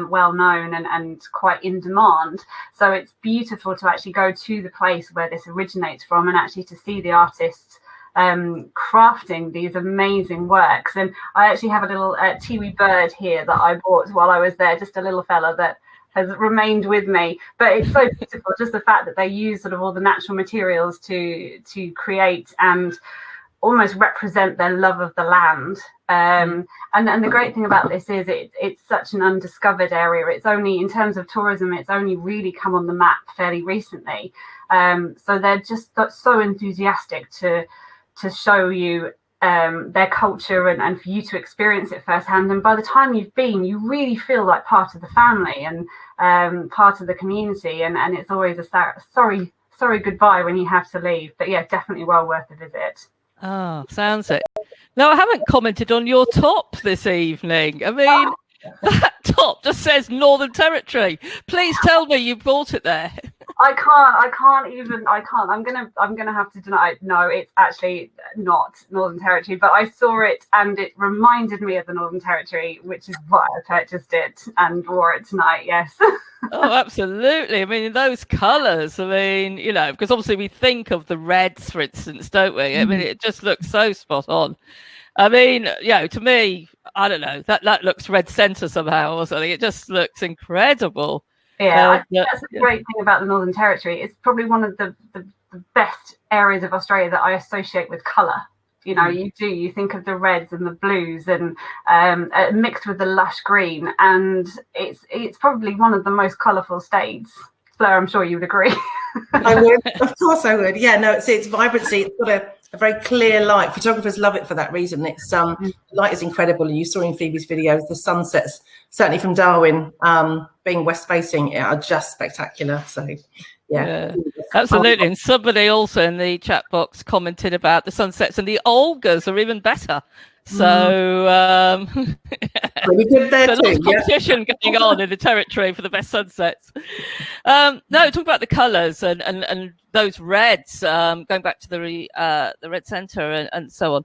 well known and quite in demand. So it's beautiful to actually go to the place where this originates from and actually to see the artists crafting these amazing works. And I actually have a little Tiwi bird here that I bought while I was there, just a little fella that has remained with me. But it's so beautiful, just the fact that they use sort of all the natural materials to create and almost represent their love of the land. And the great thing about this is it's such an undiscovered area. It's only, in terms of tourism, it's only really come on the map fairly recently. So they're just so enthusiastic to show you their culture and for you to experience it firsthand. And by the time you've been, you really feel like part of the family and part of the community. And it's always a sorry goodbye when you have to leave. But yeah, definitely well worth a visit. Oh, sounds it. No, I haven't commented on your top this evening. I mean, that top just says Northern Territory. Please tell me you bought it there. I can't. I'm gonna have to deny it. No, it's actually not Northern Territory, but I saw it and it reminded me of the Northern Territory, which is why I purchased it and wore it tonight. Yes. Oh, absolutely. I mean, those colours, I mean, you know, because obviously we think of the reds, for instance, don't we? I mean, it just looks so spot on. I mean, you know, to me, I don't know, that looks red centre somehow or something. It just looks incredible. Yeah, I think that's the great thing about the Northern Territory. It's probably one of the best areas of Australia that I associate with colour. You know, you think of the reds and the blues and mixed with the lush green, and it's probably one of the most colourful states. Fleur, I'm sure you would agree. I would, of course I would. Yeah, no, it's vibrancy. It's got a very clear light. Photographers love it for that reason. It's light is incredible, and you saw in Phoebe's videos the sunsets, certainly from Darwin, being west facing, are just spectacular. So yeah, absolutely. And somebody also in the chat box commented about the sunsets, and the Olgas are even better. So really good there so too. lots of competition going on in the Territory for the best sunsets. No, talk about the colours and those reds. Going back to the red centre and so on.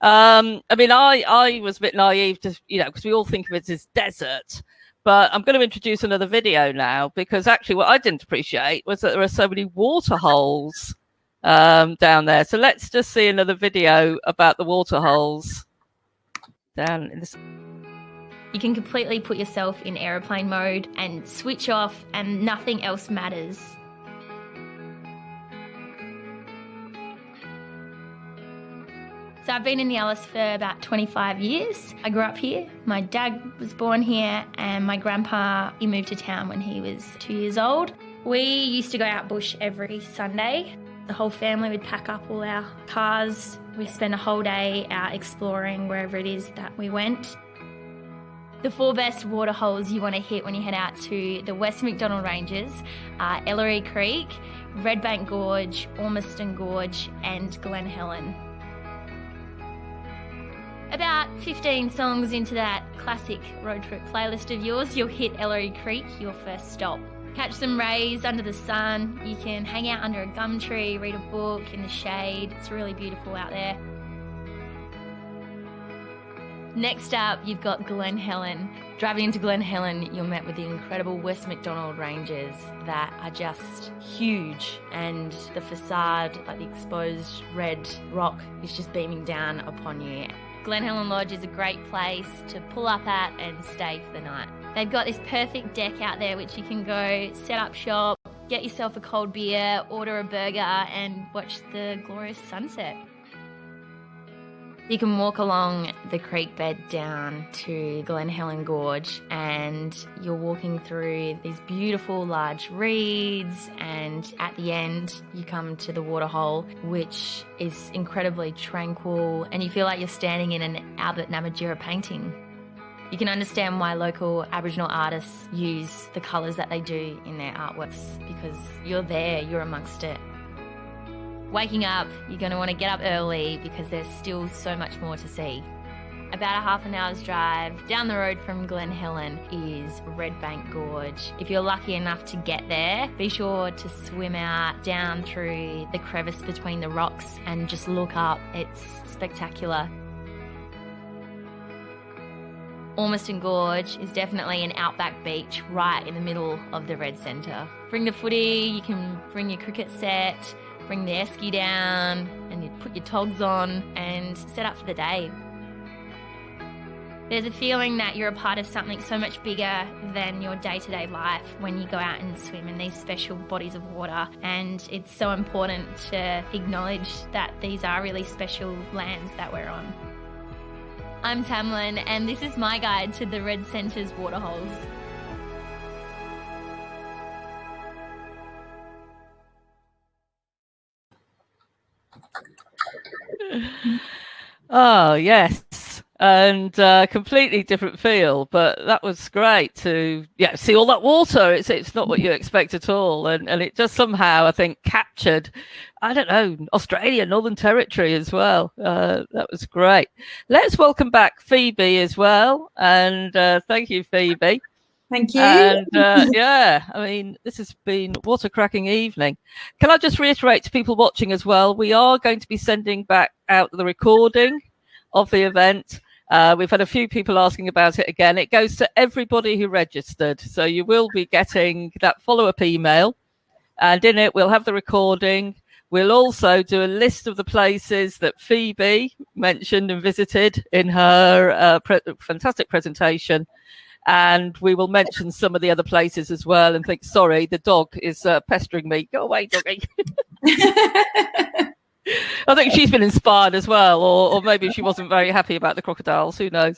I mean, I was a bit naive to, you know, because we all think of it as desert. But I'm going to introduce another video now, because actually what I didn't appreciate was that there are so many water holes down there. So let's just see another video about the water holes down in this. You can completely put yourself in aeroplane mode and switch off, and nothing else matters. So I've been in the Alice for about 25 years. I grew up here. My dad was born here, and my grandpa, he moved to town when he was 2 years old. We used to go out bush every Sunday. The whole family would pack up all our cars. We'd spend a whole day out exploring wherever it is that we went. The 4 best water holes you want to hit when you head out to the West MacDonnell Ranges are Ellery Creek, Bank Gorge, Ormiston Gorge and Glen Helen. About 15 songs into that classic road trip playlist of yours, you'll hit Ellery Creek, your first stop. Catch some rays under the sun. You can hang out under a gum tree, read a book in the shade. It's really beautiful out there. Next up, you've got Glen Helen. Driving into Glen Helen, you're met with the incredible West MacDonnell Ranges that are just huge, and the facade, like the exposed red rock, is just beaming down upon you. Glen Helen Lodge is a great place to pull up at and stay for the night. They've got this perfect deck out there which you can go set up shop, get yourself a cold beer, order a burger and watch the glorious sunset. You can walk along the creek bed down to Glen Helen Gorge, and you're walking through these beautiful large reeds, and at the end you come to the waterhole, which is incredibly tranquil, and you feel like you're standing in an Albert Namatjira painting. You can understand why local Aboriginal artists use the colours that they do in their artworks, because you're there, you're amongst it. Waking up, you're going to want to get up early because there's still so much more to see. About a half an hour's drive down the road from Glen Helen is Bank Gorge. If you're lucky enough to get there, be sure to swim out down through the crevice between the rocks and just look up. It's spectacular. Ormiston Gorge is definitely an outback beach right in the middle of the Red Centre. Bring the footy, you can bring your cricket set, bring the esky down and you put your togs on and set up for the day. There's a feeling that you're a part of something so much bigger than your day-to-day life when you go out and swim in these special bodies of water, and it's so important to acknowledge that these are really special lands that we're on. I'm Tamlin, and this is my guide to the Red Centre's waterholes. Oh, yes. And completely different feel, but that was great to see all that water. It's not what you expect at all, and it just somehow, I think, captured, I don't know, Australia, Northern Territory as well. That was great. Let's welcome back Phoebe as well, and thank you, Phoebe. Thank you. And I mean, this has been what a cracking evening. Can I just reiterate to people watching as well, we are going to be sending back out the recording of the event. We've had a few people asking about it again. It goes to everybody who registered. So you will be getting that follow-up email, and in it we'll have the recording. We'll also do a list of the places that Phoebe mentioned and visited in her fantastic presentation. And we will mention some of the other places as well, and think, sorry, the dog is pestering me. Go away, doggy. I think she's been inspired as well, or maybe she wasn't very happy about the crocodiles. Who knows?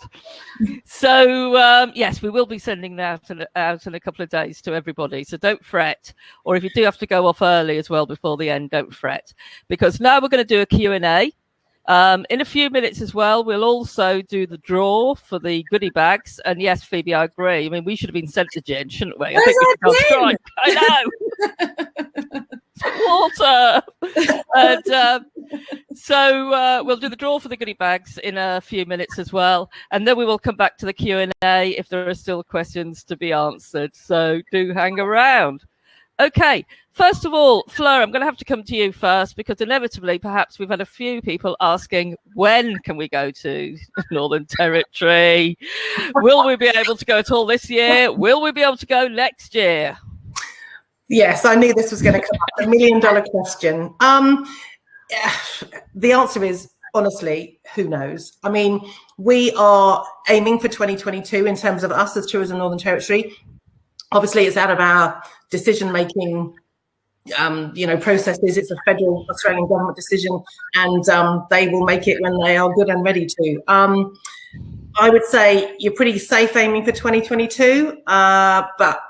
So, yes, we will be sending that out in a couple of days to everybody. So don't fret. Or if you do have to go off early as well before the end, don't fret. Because now we're going to do a Q&A. In a few minutes as well, we'll also do the draw for the goodie bags. And yes, Phoebe, I agree. I mean, we should have been sent to gin, shouldn't we? I think we should try. I know. Water. And so we'll do the draw for the goodie bags in a few minutes as well, and then we will come back to the Q&A if there are still questions to be answered. So do hang around. Okay, first of all, Fleur, I'm going to have to come to you first, because inevitably perhaps we've had a few people asking, when can we go to Northern Territory? Will we be able to go at all this year? Will we be able to go next year? Yes, I knew this was going to come up. $1 million question. The answer is, honestly, who knows? I mean, we are aiming for 2022 in terms of us as Tourism Northern Territory. Obviously, it's out of our decision-making, processes. It's a federal Australian government decision, and they will make it when they are good and ready to. I would say you're pretty safe aiming for 2022, but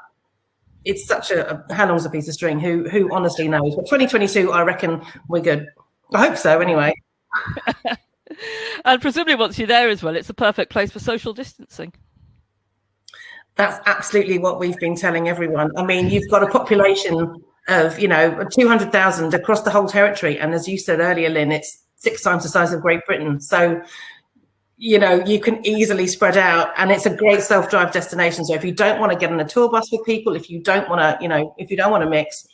it's such how long's a piece of string? Who honestly knows? But 2022, I reckon we're good. I hope so, anyway. And presumably once you're there as well, it's the perfect place for social distancing. That's absolutely what we've been telling everyone. I mean, you've got a population of, 200,000 across the whole territory. And as you said earlier, Lynn, it's 6 times the size of Great Britain. So, you can easily spread out, and it's a great self-drive destination. So if you don't want to get on a tour bus with people, if you don't want to, if you don't want to mix,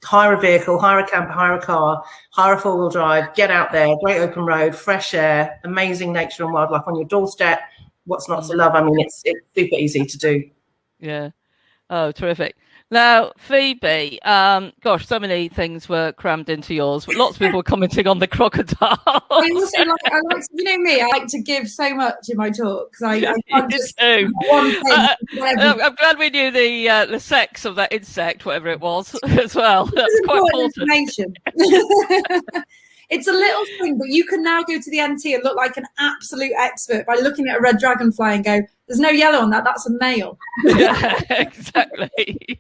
hire a vehicle, hire a camper, hire a car, hire a 4-wheel drive, get out there, great open road, fresh air, amazing nature and wildlife on your doorstep. What's not to love? I mean, it's super easy to do. Yeah. Oh, terrific. Now, Phoebe, gosh, so many things were crammed into yours, but lots of people were commenting on the crocodiles. I also like to, me, I like to give so much in my talks. I can't just one thing. I'm glad we knew the sex of that insect, whatever it was, as well. That's quite important. Information. It's a little thing, but you can now go to the NT and look like an absolute expert by looking at a red dragonfly and go, there's no yellow on that, that's a male. Yeah, exactly.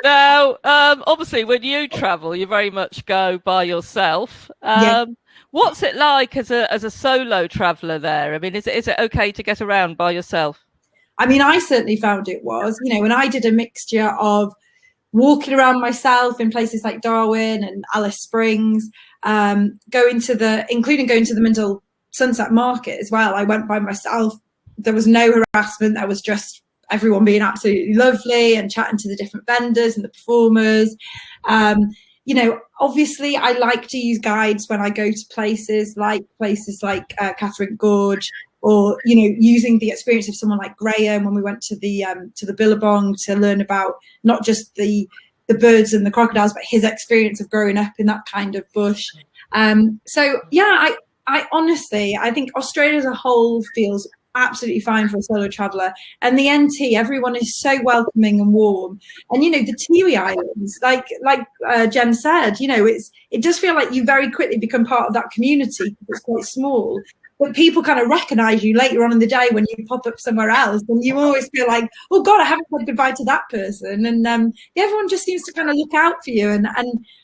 Now, obviously, when you travel, you very much go by yourself. What's it like as a solo traveller there? I mean, is it okay to get around by yourself? I mean, I certainly found it was. When I did a mixture of walking around myself in places like Darwin and Alice Springs, including going to the middle Sunset Market as well. I went by myself. There was no harassment. There was just everyone being absolutely lovely and chatting to the different vendors and the performers. You know, obviously I like to use guides when I go to places like Catherine Gorge, or, you know, using the experience of someone like Graham when we went to the Billabong to learn about not just the birds and the crocodiles, but his experience of growing up in that kind of bush. So yeah, I honestly, I think Australia as a whole feels absolutely fine for a solo traveller, and the NT, everyone is so welcoming and warm. And you know, the Tiwi Islands, like Jen said, you know, it does feel like you very quickly become part of that community. It's quite small, but people kind of recognise you later on in the day when you pop up somewhere else, and you always feel like, oh God, I haven't said goodbye to that person. And everyone just seems to kind of look out for you. And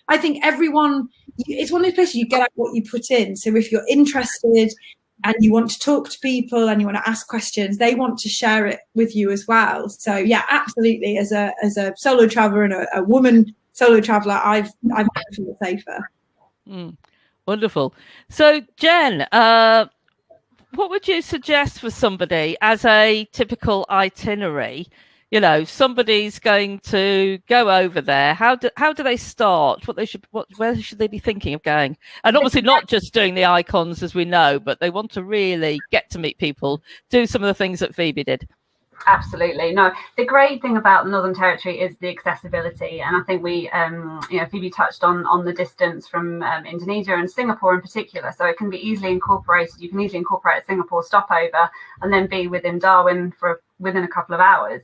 I think everyone, it's one of those places you get out what you put in. So if you're interested and you want to talk to people and you want to ask questions, they want to share it with you as well. So yeah, absolutely. As a solo traveller and a woman solo traveller, I've feel safer. Wonderful. So Jen, what would you suggest for somebody as a typical itinerary? You know, somebody's going to go over there. How do they start? Where should they be thinking of going? And obviously not just doing the icons as we know, but they want to really get to meet people, do some of the things that Phoebe did. Absolutely. No, the great thing about the Northern Territory is the accessibility, and I think we Phoebe touched on the distance from Indonesia and Singapore in particular, so it can be easily incorporated. You can easily incorporate a Singapore stopover and then be within Darwin within a couple of hours.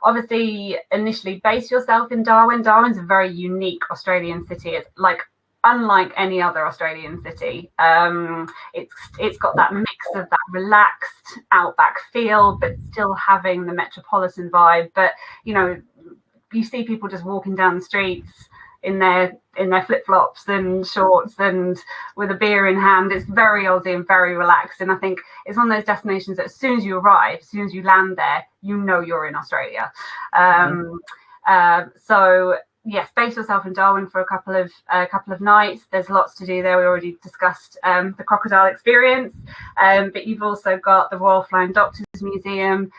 Obviously, initially base yourself in Darwin. Darwin's a very unique Australian city. It's like unlike any other Australian city. It's got that mix of that relaxed outback feel, but still having the metropolitan vibe. But you know, you see people just walking down the streets in their flip-flops and shorts and with a beer in hand. It's very Aussie and very relaxed. And I think it's one of those destinations that as soon as you arrive, as soon as you land there, you know you're in Australia. So yes, base yourself in Darwin for a couple of nights. There's lots to do there. We already discussed the crocodile experience, but you've also got the Royal Flying Doctors Museum.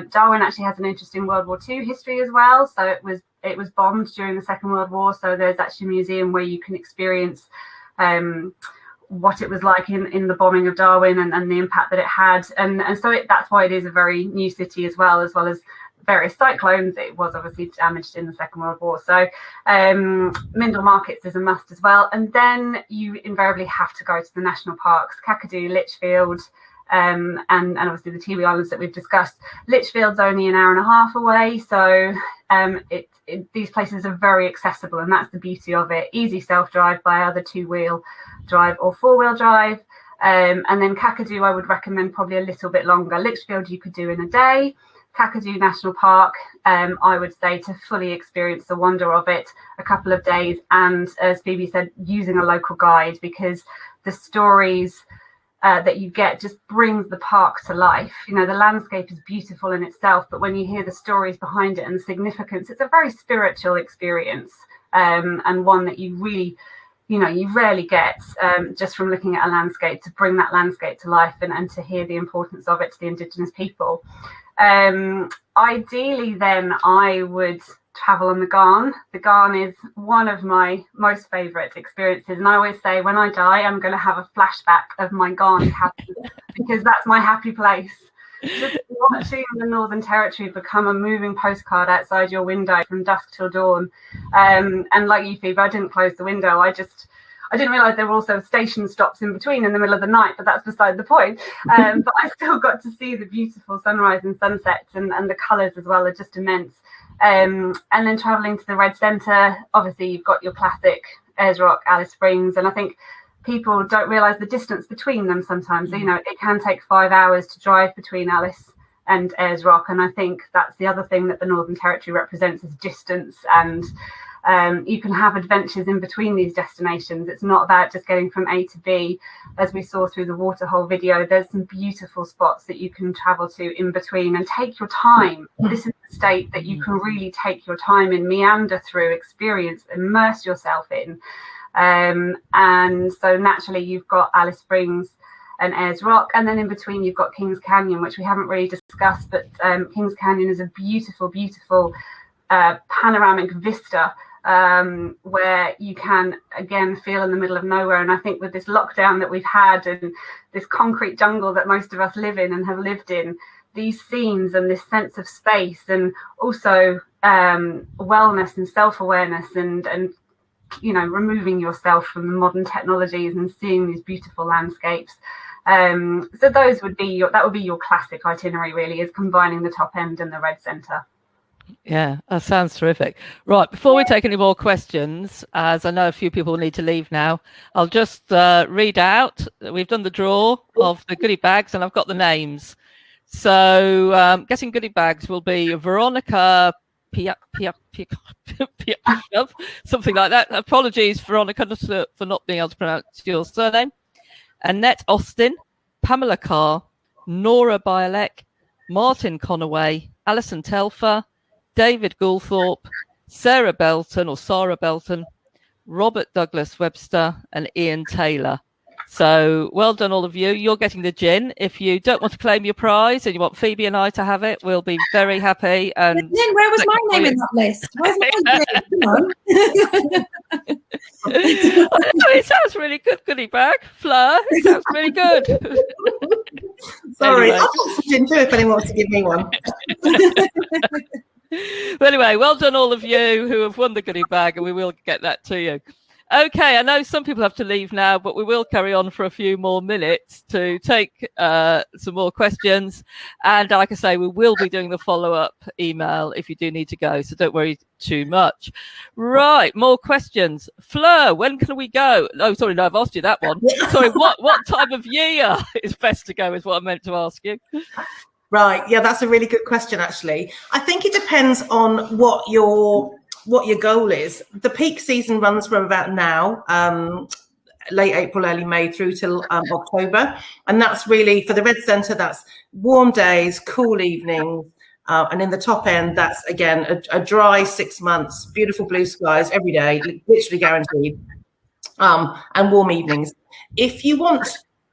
Darwin actually has an interesting World War II history as well. So it was bombed during the Second World War. So there's actually a museum where you can experience what it was like in the bombing of Darwin and the impact that it had. And so that's why it is a very new city as well as various cyclones. It was obviously damaged in the Second World War. So Mindel Markets is a must as well. And then you invariably have to go to the national parks, Kakadu, Litchfield, and obviously the Tiwi Islands that we've discussed. Litchfield's only an hour and a half away. So these places are very accessible, and that's the beauty of it. Easy self-drive by either two-wheel drive or four-wheel drive. And then Kakadu, I would recommend probably a little bit longer. Litchfield you could do in a day. Kakadu National Park, I would say, to fully experience the wonder of it, a couple of days, and as Phoebe said, using a local guide, because the stories that you get just brings the park to life. You know, the landscape is beautiful in itself, but when you hear the stories behind it and the significance, it's a very spiritual experience, and one that you really, you know, you rarely get just from looking at a landscape, to bring that landscape to life and to hear the importance of it to the Indigenous people. Ideally then I would travel on the Glen. The Glen is one of my most favourite experiences, and I always say when I die I'm going to have a flashback of my Glen because that's my happy place. Just watching the Northern Territory become a moving postcard outside your window from dusk till dawn, and like you, Phoebe, I didn't close the window. I didn't realise there were also station stops in between in the middle of the night, but that's beside the point. But I still got to see the beautiful sunrise and sunsets, and the colours as well are just immense. And then travelling to the Red Centre, obviously you've got your classic Ayers Rock, Alice Springs, and I think people don't realise the distance between them sometimes. You know, it can take 5 hours to drive between Alice and Ayers Rock, and I think that's the other thing that the Northern Territory represents is distance, and you can have adventures in between these destinations. It's not about just getting from A to B. As we saw through the waterhole video, there's some beautiful spots that you can travel to in between and take your time. This is the state that you can really take your time in, meander through, experience, immerse yourself in. And so naturally you've got Alice Springs and Ayers Rock, and then in between you've got Kings Canyon, which we haven't really discussed, but Kings Canyon is a beautiful, beautiful panoramic vista where you can again feel in the middle of nowhere. And I think with this lockdown that we've had and this concrete jungle that most of us live in and have lived in, these scenes and this sense of space, and also wellness and self-awareness, and you know, removing yourself from the modern technologies and seeing these beautiful landscapes. So those would be that would be your classic itinerary, really, is combining the top end and the red centre. Yeah, that sounds terrific. Right, before we take any more questions, as I know a few people need to leave now, I'll just read out. We've done the draw of the goodie bags and I've got the names. So getting goodie bags will be Veronica something like that. Apologies, Veronica, for not being able to pronounce your surname. Annette Austin, Pamela Carr, Nora Bialek, Martin Conaway, Alison Telfer, David Goulthorpe, Sarah Belton, Robert Douglas Webster, and Ian Taylor. So well done, all of you. You're getting the gin. If you don't want to claim your prize and you want Phoebe and I to have it, we'll be very happy. And Lynn, where was my name in that list? Where's my gin? Come on. It sounds really good, goodie bag. Fleur, it sounds really good. Sorry, Anyway. I'll put some gin too if anyone wants to give me one. But anyway, well done, all of you who have won the goodie bag, and we will get that to you. Okay, I know some people have to leave now, but we will carry on for a few more minutes to take some more questions. And like I say, we will be doing the follow-up email if you do need to go, so don't worry too much. Right, more questions. Fleur, when can we go? Oh, sorry, no, I've asked you that one. Sorry, what time of year is best to go is what I meant to ask you. Right, yeah, that's a really good question, actually. I think it depends on what your goal is. The peak season runs from about now, late April, early May through till October. And that's really, for the Red Centre, that's warm days, cool evenings. And in the top end, that's, again, a dry 6 months, beautiful blue skies every day, literally guaranteed, and warm evenings. If you want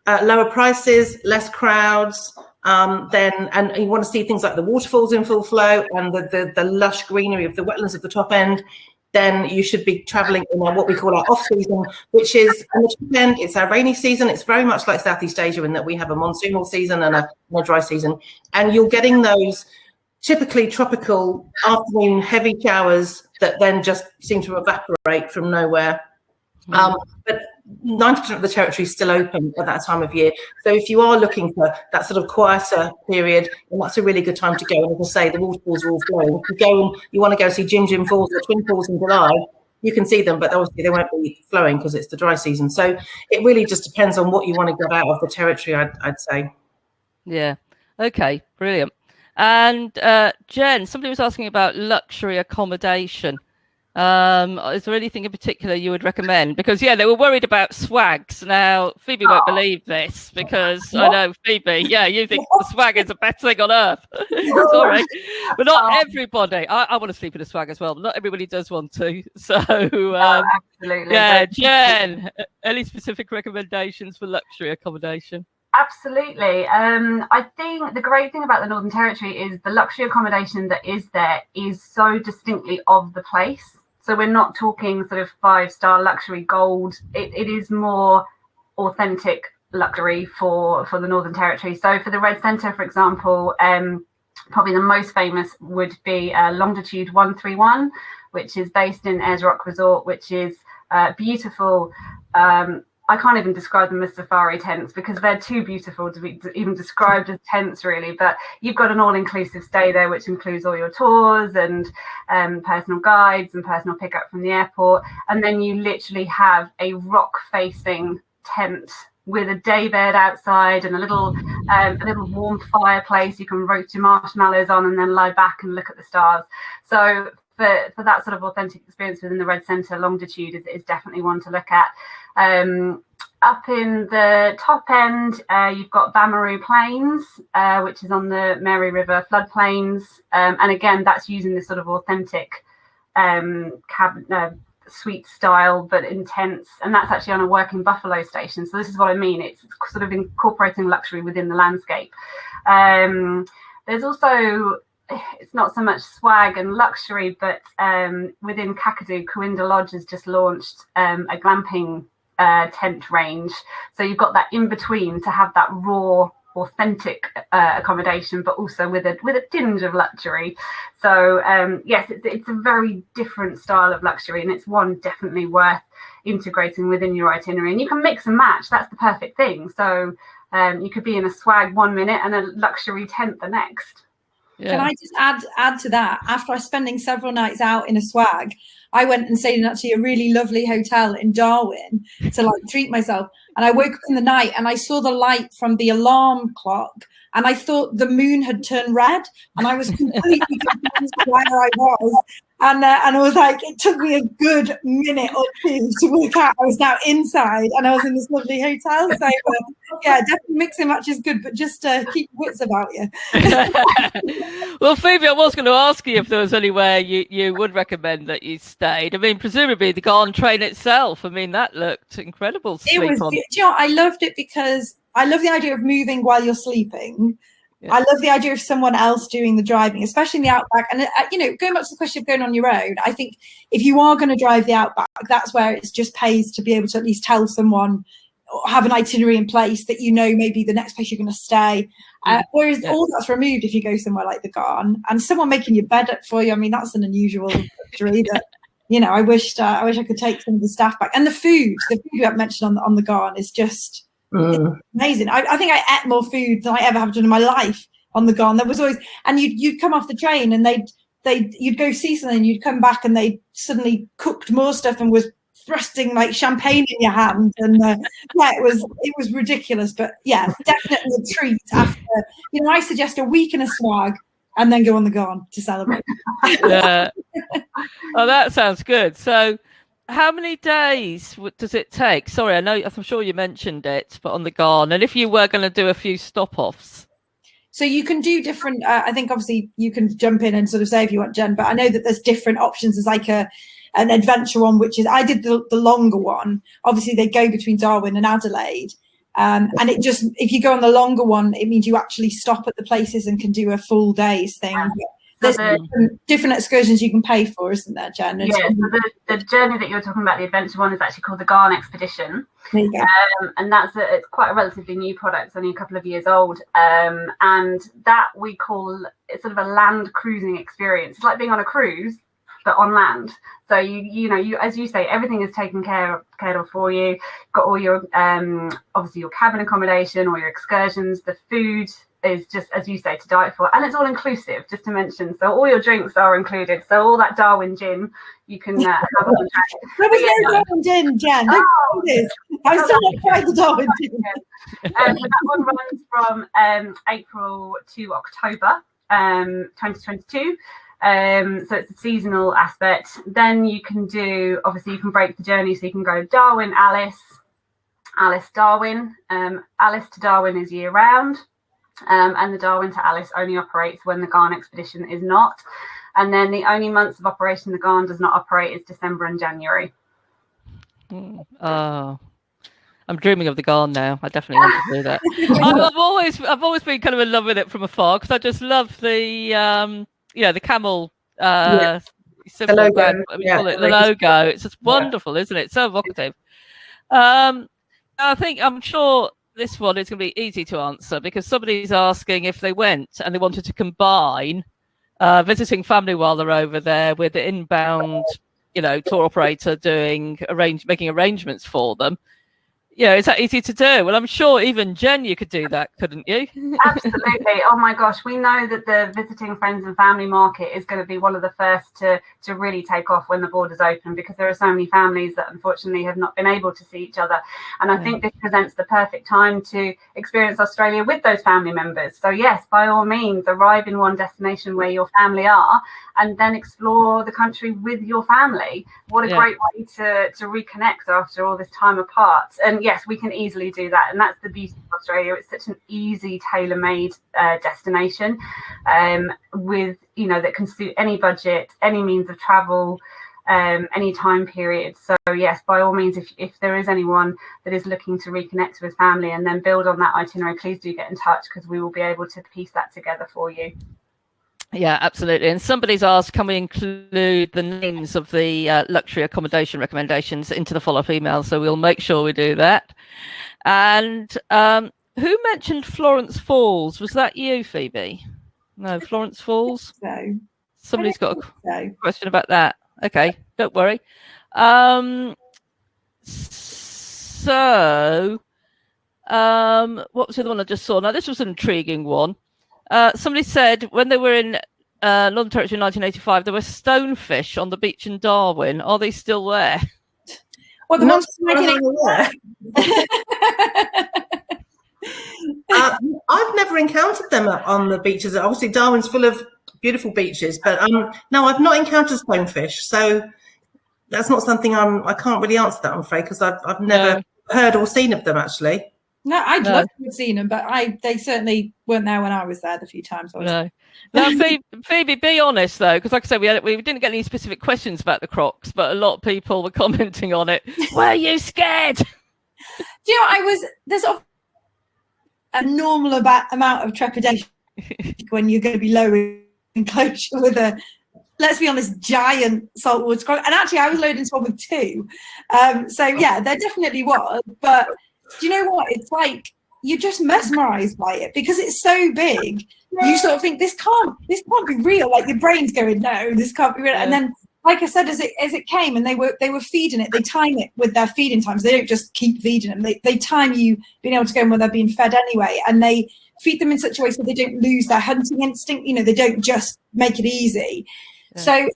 lower prices, less crowds, then you want to see things like the waterfalls in full flow and the lush greenery of the wetlands at the top end, then you should be travelling in what we call our off season, which is on the top end. It's our rainy season. It's very much like Southeast Asia in that we have a monsoonal season and a dry season, and you're getting those typically tropical afternoon heavy showers that then just seem to evaporate from nowhere. But 90% of the territory is still open at that time of year. So if you are looking for that sort of quieter period, then that's a really good time to go. And as I say, the waterfalls are all flowing. If you go and you want to go see Jim Falls or Twin Falls in July, you can see them, but obviously they won't be flowing because it's the dry season. So it really just depends on what you want to get out of the territory, I'd say. Yeah. Okay. Brilliant. And Jen, somebody was asking about luxury accommodation. Is there anything in particular you would recommend? Because they were worried about swags. Now Phoebe won't believe this because I know Phoebe, you think the swag is the best thing on earth. Sorry, but not everybody. I want to sleep in a swag as well, but not everybody does want to. So absolutely. Jen, any specific recommendations for luxury accommodation? Absolutely. I think the great thing about the Northern Territory is the luxury accommodation that is there is so distinctly of the place. So we're not talking sort of 5-star luxury gold. It is more authentic luxury for the Northern Territory. So for the Red Centre, for example, probably the most famous would be Longitude 131, which is based in Ayers Rock Resort, which is beautiful. I can't even describe them as safari tents because they're too beautiful to be even described as tents, really. But you've got an all-inclusive stay there, which includes all your tours and personal guides and personal pickup from the airport. And then you literally have a rock-facing tent with a daybed outside and a little warm fireplace you can roast your marshmallows on and then lie back and look at the stars. So for that sort of authentic experience within the Red Centre, Longitude is definitely one to look at. Up in the top end, you've got Bamaroo Plains, which is on the Mary River floodplains. And again, that's using this sort of authentic suite style but intense, and that's actually on a working buffalo station. So this is what I mean, it's sort of incorporating luxury within the landscape. There's also, it's not so much swag and luxury, but within Kakadu, Corinda Lodge has just launched a glamping tent range, so you've got that in between to have that raw, authentic accommodation, but also with a tinge of luxury. So yes, it's a very different style of luxury, and it's one definitely worth integrating within your itinerary. And you can mix and match. That's the perfect thing. So you could be in a swag 1 minute and a luxury tent the next. Can I just add to that? After spending several nights out in a swag, I went and stayed in actually a really lovely hotel in Darwin to like treat myself. And I woke up in the night and I saw the light from the alarm clock, and I thought the moon had turned red, and I was completely confused where I was. And I was like, it took me a good minute or two to work out I was now inside and I was in this lovely hotel. So yeah, definitely mix and match is good, but just keep wits about you. Well, Phoebe, I was going to ask you if there was anywhere you would recommend that you stayed. I mean, presumably the Garland train itself. I mean, that looked incredible to sleep on. Do you know, I loved it because I love the idea of moving while you're sleeping. Yeah. I love the idea of someone else doing the driving, especially in the outback. And, you know, going back to the question of going on your own, I think if you are going to drive the outback, that's where it just pays to be able to at least tell someone, or have an itinerary in place that you know maybe the next place you're going to stay. Whereas all that's removed if you go somewhere like the Garn, and someone making your bed up for you. I mean, that's an unusual luxury that, you know, I wish I could take some of the staff back. And the food you have mentioned on the Garn is just... It's amazing. I think I ate more food than I ever have done in my life on the Garn. There was always, and you'd come off the train and you'd go see something, and you'd come back and they suddenly cooked more stuff and was thrusting like champagne in your hand, and it was ridiculous. But yeah, definitely a treat after. You know, I suggest a week in a swag and then go on the Garn to celebrate. Yeah. Oh, that sounds good. So, how many days does it take? Sorry, I'm sure you mentioned it, but on the Garn, and if you were going to do a few stop-offs. So you can do different, I think obviously you can jump in and sort of say if you want, Jen, but I know that there's different options. There's like an adventure one, which is, I did the longer one. Obviously they go between Darwin and Adelaide. And it just, if you go on the longer one, it means you actually stop at the places and can do a full day's thing. There's different excursions you can pay for, isn't there, Jen? Yeah, so the journey that you're talking about, the adventure one, is actually called the Garland Expedition. There you go. And it's quite a relatively new product, it's only a couple of years old. And that we call it's sort of a land cruising experience. It's like being on a cruise, but on land. So you as you say, everything is taken care of for you. Got all your obviously your cabin accommodation, all your excursions, the food is just, as you say, to die for, and it's all inclusive, just to mention. So all your drinks are included. So all that Darwin gin you can have on the track. There was no Darwin gin, Jen. I still not tried the Darwin gin. That one runs from April to October 2022. So it's a seasonal aspect. Then you can do, obviously you can break the journey, so you can go Darwin, Alice, Darwin. Alice to Darwin is year round. And the Darwin to Alice only operates when the Garland Expedition is not. And then the only months of operation the Garland does not operate is December and January. I'm dreaming of the Garland now. I definitely want to do that. I've always been kind of in love with it from afar, because I just love the the camel symbol, the logo. The logo. It's just wonderful, isn't it? So evocative. I'm sure this one is going to be easy to answer, because somebody's asking if they went and they wanted to combine visiting family while they're over there with the inbound, tour operator making arrangements for them. Is that easy to do? Well, I'm sure even Jen, you could do that, couldn't you? Absolutely. Oh my gosh, we know that the visiting friends and family market is going to be one of the first to really take off when the borders open, because there are so many families that unfortunately have not been able to see each other. And I think this presents the perfect time to experience Australia with those family members. So yes, by all means, arrive in one destination where your family are, and then explore the country with your family. What a great way to reconnect after all this time apart. And yes, we can easily do that, and that's the beauty of Australia. It's such an easy, tailor-made destination with that can suit any budget, any means of travel. any time period. So yes, by all means, if there is anyone that is looking to reconnect with family and then build on that itinerary, please do get in touch, because we will be able to piece that together for you. Yeah, absolutely. And somebody's asked, can we include the names of the luxury accommodation recommendations into the follow-up email? So we'll make sure we do that. And who mentioned Florence Falls? Was that you, Phoebe? No, Florence Falls? So Somebody's got a question about that. Okay, don't worry. So what was the other one I just saw? Now, this was an intriguing one. Somebody said when they were in Northern Territory in 1985, there were stonefish on the beach in Darwin. Are they still there? Well, the ones I've never encountered them on the beaches. Obviously, Darwin's full of beautiful beaches, but no, I've not encountered stonefish. So that's not something I can't really answer that, I'm afraid, because I've never heard or seen of them, actually. No, I'd love to have seen them, but they certainly weren't there when I was there the few times. No. Now, Phoebe, be honest, though, because like I said, we didn't get any specific questions about the crocs, but a lot of people were commenting on it. Were you scared? Do you know, there's a normal amount of trepidation when you're going to be low in enclosure with let's be honest, giant saltwater croc. And actually, I was loaded into one with two. So, yeah, there definitely was, but do you know what? It's like you're just mesmerized by it because it's so big. You sort of think this can't be real. Like your brain's going, no, this can't be real. And then, like I said, as it came and they were feeding it, they time it with their feeding times. They don't just keep feeding them. They time you being able to go in when they're being fed anyway, and they feed them in such a way so they don't lose their hunting instinct. You know, they don't just make it easy. Yeah. So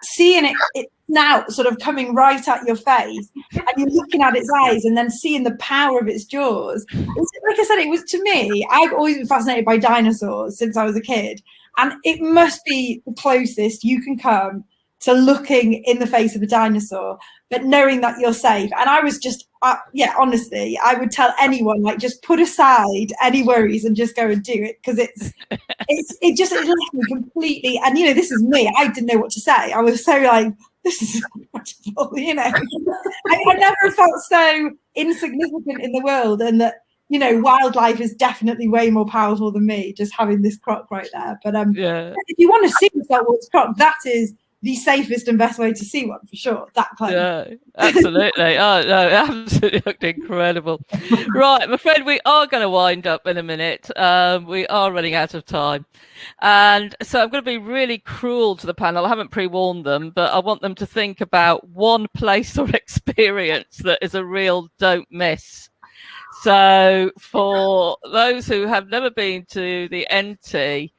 seeing it now sort of coming right at your face and you're looking at its eyes and then seeing the power of its jaws. Like I said, it was, to me, I've always been fascinated by dinosaurs since I was a kid. And it must be the closest you can come to looking in the face of a dinosaur, but knowing that you're safe. And I was just, honestly, I would tell anyone, like, just put aside any worries and just go and do it, because it left me completely. And, you know, this is me. I didn't know what to say. I was so like, this is incredible, you know. I never felt so insignificant in the world, and that, you know, wildlife is definitely way more powerful than me, just having this croc right there. But if you want to see a saltwater croc, that is the safest and best way to see one, for sure. That kind. Yeah, absolutely. Oh no, absolutely looked incredible. Right, I'm afraid we are going to wind up in a minute. We are running out of time, and so I'm going to be really cruel to the panel. I haven't pre-warned them, but I want them to think about one place or experience that is a real don't miss. So for those who have never been to the NT,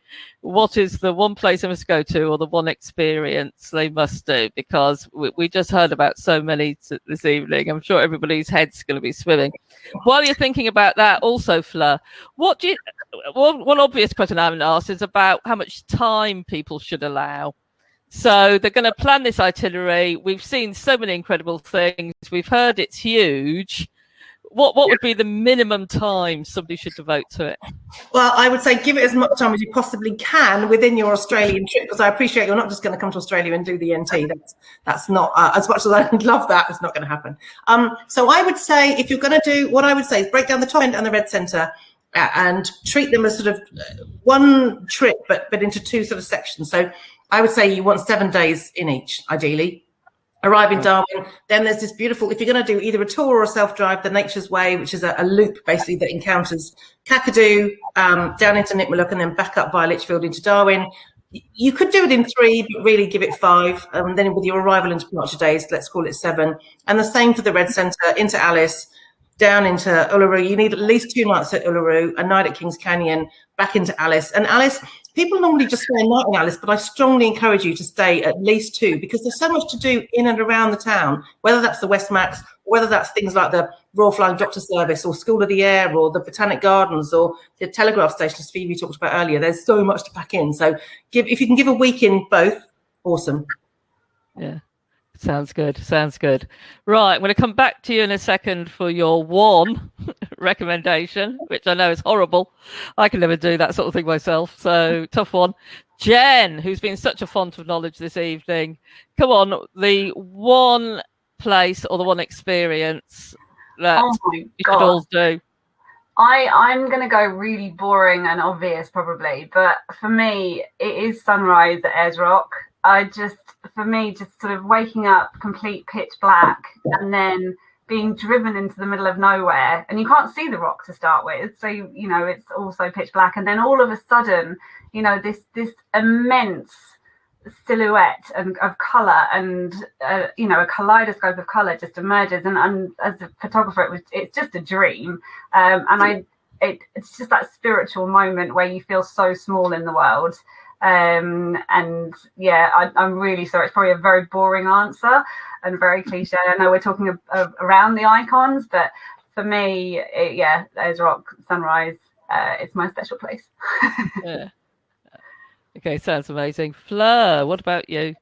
what is the one place they must go to, or the one experience they must do? Because we just heard about so many this evening. I'm sure everybody's head's going to be swimming. While you're thinking about that, also, Fleur, one obvious question I haven't asked is about how much time people should allow. So they're going to plan this itinerary. We've seen so many incredible things. We've heard it's huge. What would be the minimum time somebody should devote to it? Well, I would say give it as much time as you possibly can within your Australian trip, because I appreciate you're not just going to come to Australia and do the NT. That's not, as much as I would love that, it's not going to happen. So I would say, if you're going to do, what I would say is break down the top end and the red centre and treat them as sort of one trip, but into two sort of sections. So I would say you want 7 days in each, ideally. Arrive in Darwin, then there's this beautiful, if you're going to do either a tour or a self-drive, the Nature's Way, which is a loop basically that encounters Kakadu, down into Millock, and then back up via Litchfield into Darwin. You could do it in 3, but really give it 5. Then with your arrival and departure days, let's call it 7. And the same for the Red Centre, into Alice, down into Uluru. You need at least 2 nights at Uluru, a night at Kings Canyon, back into Alice. And Alice, people normally just stay a night in Alice, but I strongly encourage you to stay at least 2, because there's so much to do in and around the town, whether that's the West Max, whether that's things like the Royal Flying Doctor Service or School of the Air or the Botanic Gardens or the Telegraph Station, as Phoebe talked about earlier. There's so much to pack in. So if you can give a week in both, awesome. Yeah. Sounds good. Sounds good. Right, I'm going to come back to you in a second for your one recommendation, which I know is horrible. I can never do that sort of thing myself, so tough one. Jen, who's been such a font of knowledge this evening, come on, the one place or the one experience that you should all do. I'm going to go really boring and obvious probably, but for me, it is sunrise at Ayers Rock. For me, just sort of waking up complete pitch black and then being driven into the middle of nowhere, and you can't see the rock to start with, so you know it's also pitch black, and then all of a sudden, you know, this immense silhouette of color and you know, a kaleidoscope of color just emerges, and as a photographer, it's just a dream, and it's just that spiritual moment where you feel so small in the world. And yeah, I'm really sorry, it's probably a very boring answer and very cliche. I know we're talking around the icons, but for me, Ayers Rock sunrise, it's my special place. Yeah. Okay, sounds amazing. Fleur, what about you?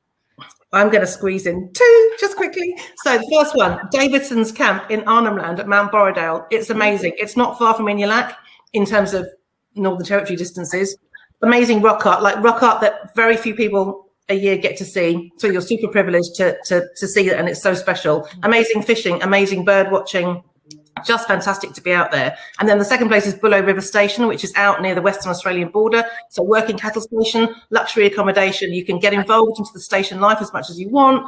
I'm going to squeeze in two just quickly. So the first one, Davidson's camp in Arnhem Land at Mount Borrowdale. It's amazing. It's not far from Millock in terms of Northern Territory distances. Amazing rock art that very few people a year get to see. So you're super privileged to see it, and it's so special. Amazing fishing, amazing bird watching, just fantastic to be out there. And then the second place is Bullow River Station, which is out near the Western Australian border. So working cattle station, luxury accommodation. You can get involved into the station life as much as you want.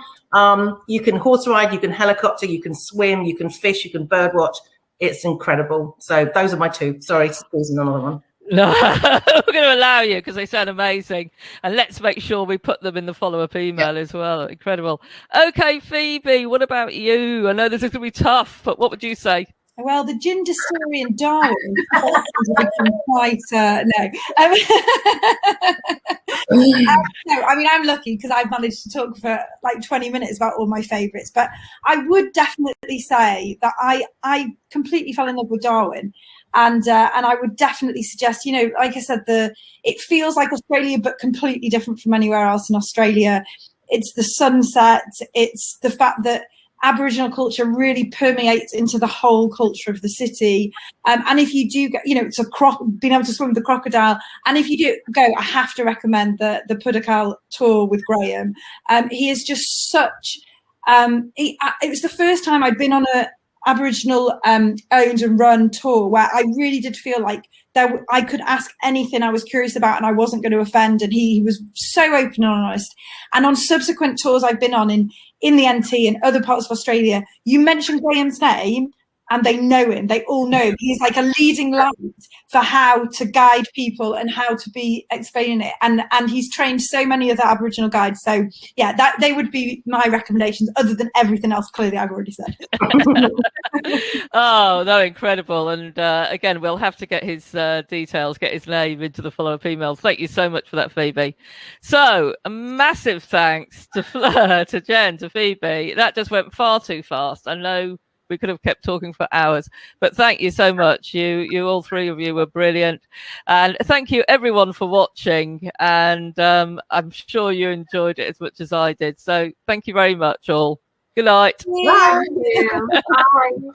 You can horse ride, you can helicopter, you can swim, you can fish, you can bird watch. It's incredible. So those are my two. Sorry to squeeze in another one. No, we're going to allow you because they sound amazing. And let's make sure we put them in the follow-up email as well. Incredible. Okay, Phoebe, what about you? I know this is going to be tough, but what would you say? Well, the gin distillery in Darwin quite no. No, I mean, I'm lucky because I've managed to talk for like 20 minutes about all my favourites. But I would definitely say that I completely fell in love with Darwin. And I would definitely suggest, you know, like I said, it feels like Australia, but completely different from anywhere else in Australia. It's the sunset. It's the fact that Aboriginal culture really permeates into the whole culture of the city. And if you do go, you know, it's being able to swim with the crocodile. And if you do go, I have to recommend the Pudakal tour with Graham. He is just such, it was the first time I'd been on a Aboriginal owned and run tour where I really did feel like I could ask anything I was curious about and I wasn't going to offend, and he was so open and honest. And on subsequent tours I've been on in the NT and other parts of Australia, you mention Graham's name and they know him. They all know him. He's like a leading light for how to guide people and how to be explaining it. And he's trained so many other Aboriginal guides. So yeah, that they would be my recommendations, other than everything else clearly I've already said. Oh, no, incredible. And again, we'll have to get his details, get his name into the follow-up emails. Thank you so much for that, Phoebe. So a massive thanks to Fleur, to Jen, to Phoebe. That just went far too fast. I know we could have kept talking for hours, but thank you so much. You all three of you were brilliant. And thank you everyone for watching. And I'm sure you enjoyed it as much as I did. So thank you very much all. Good night. Bye. Bye.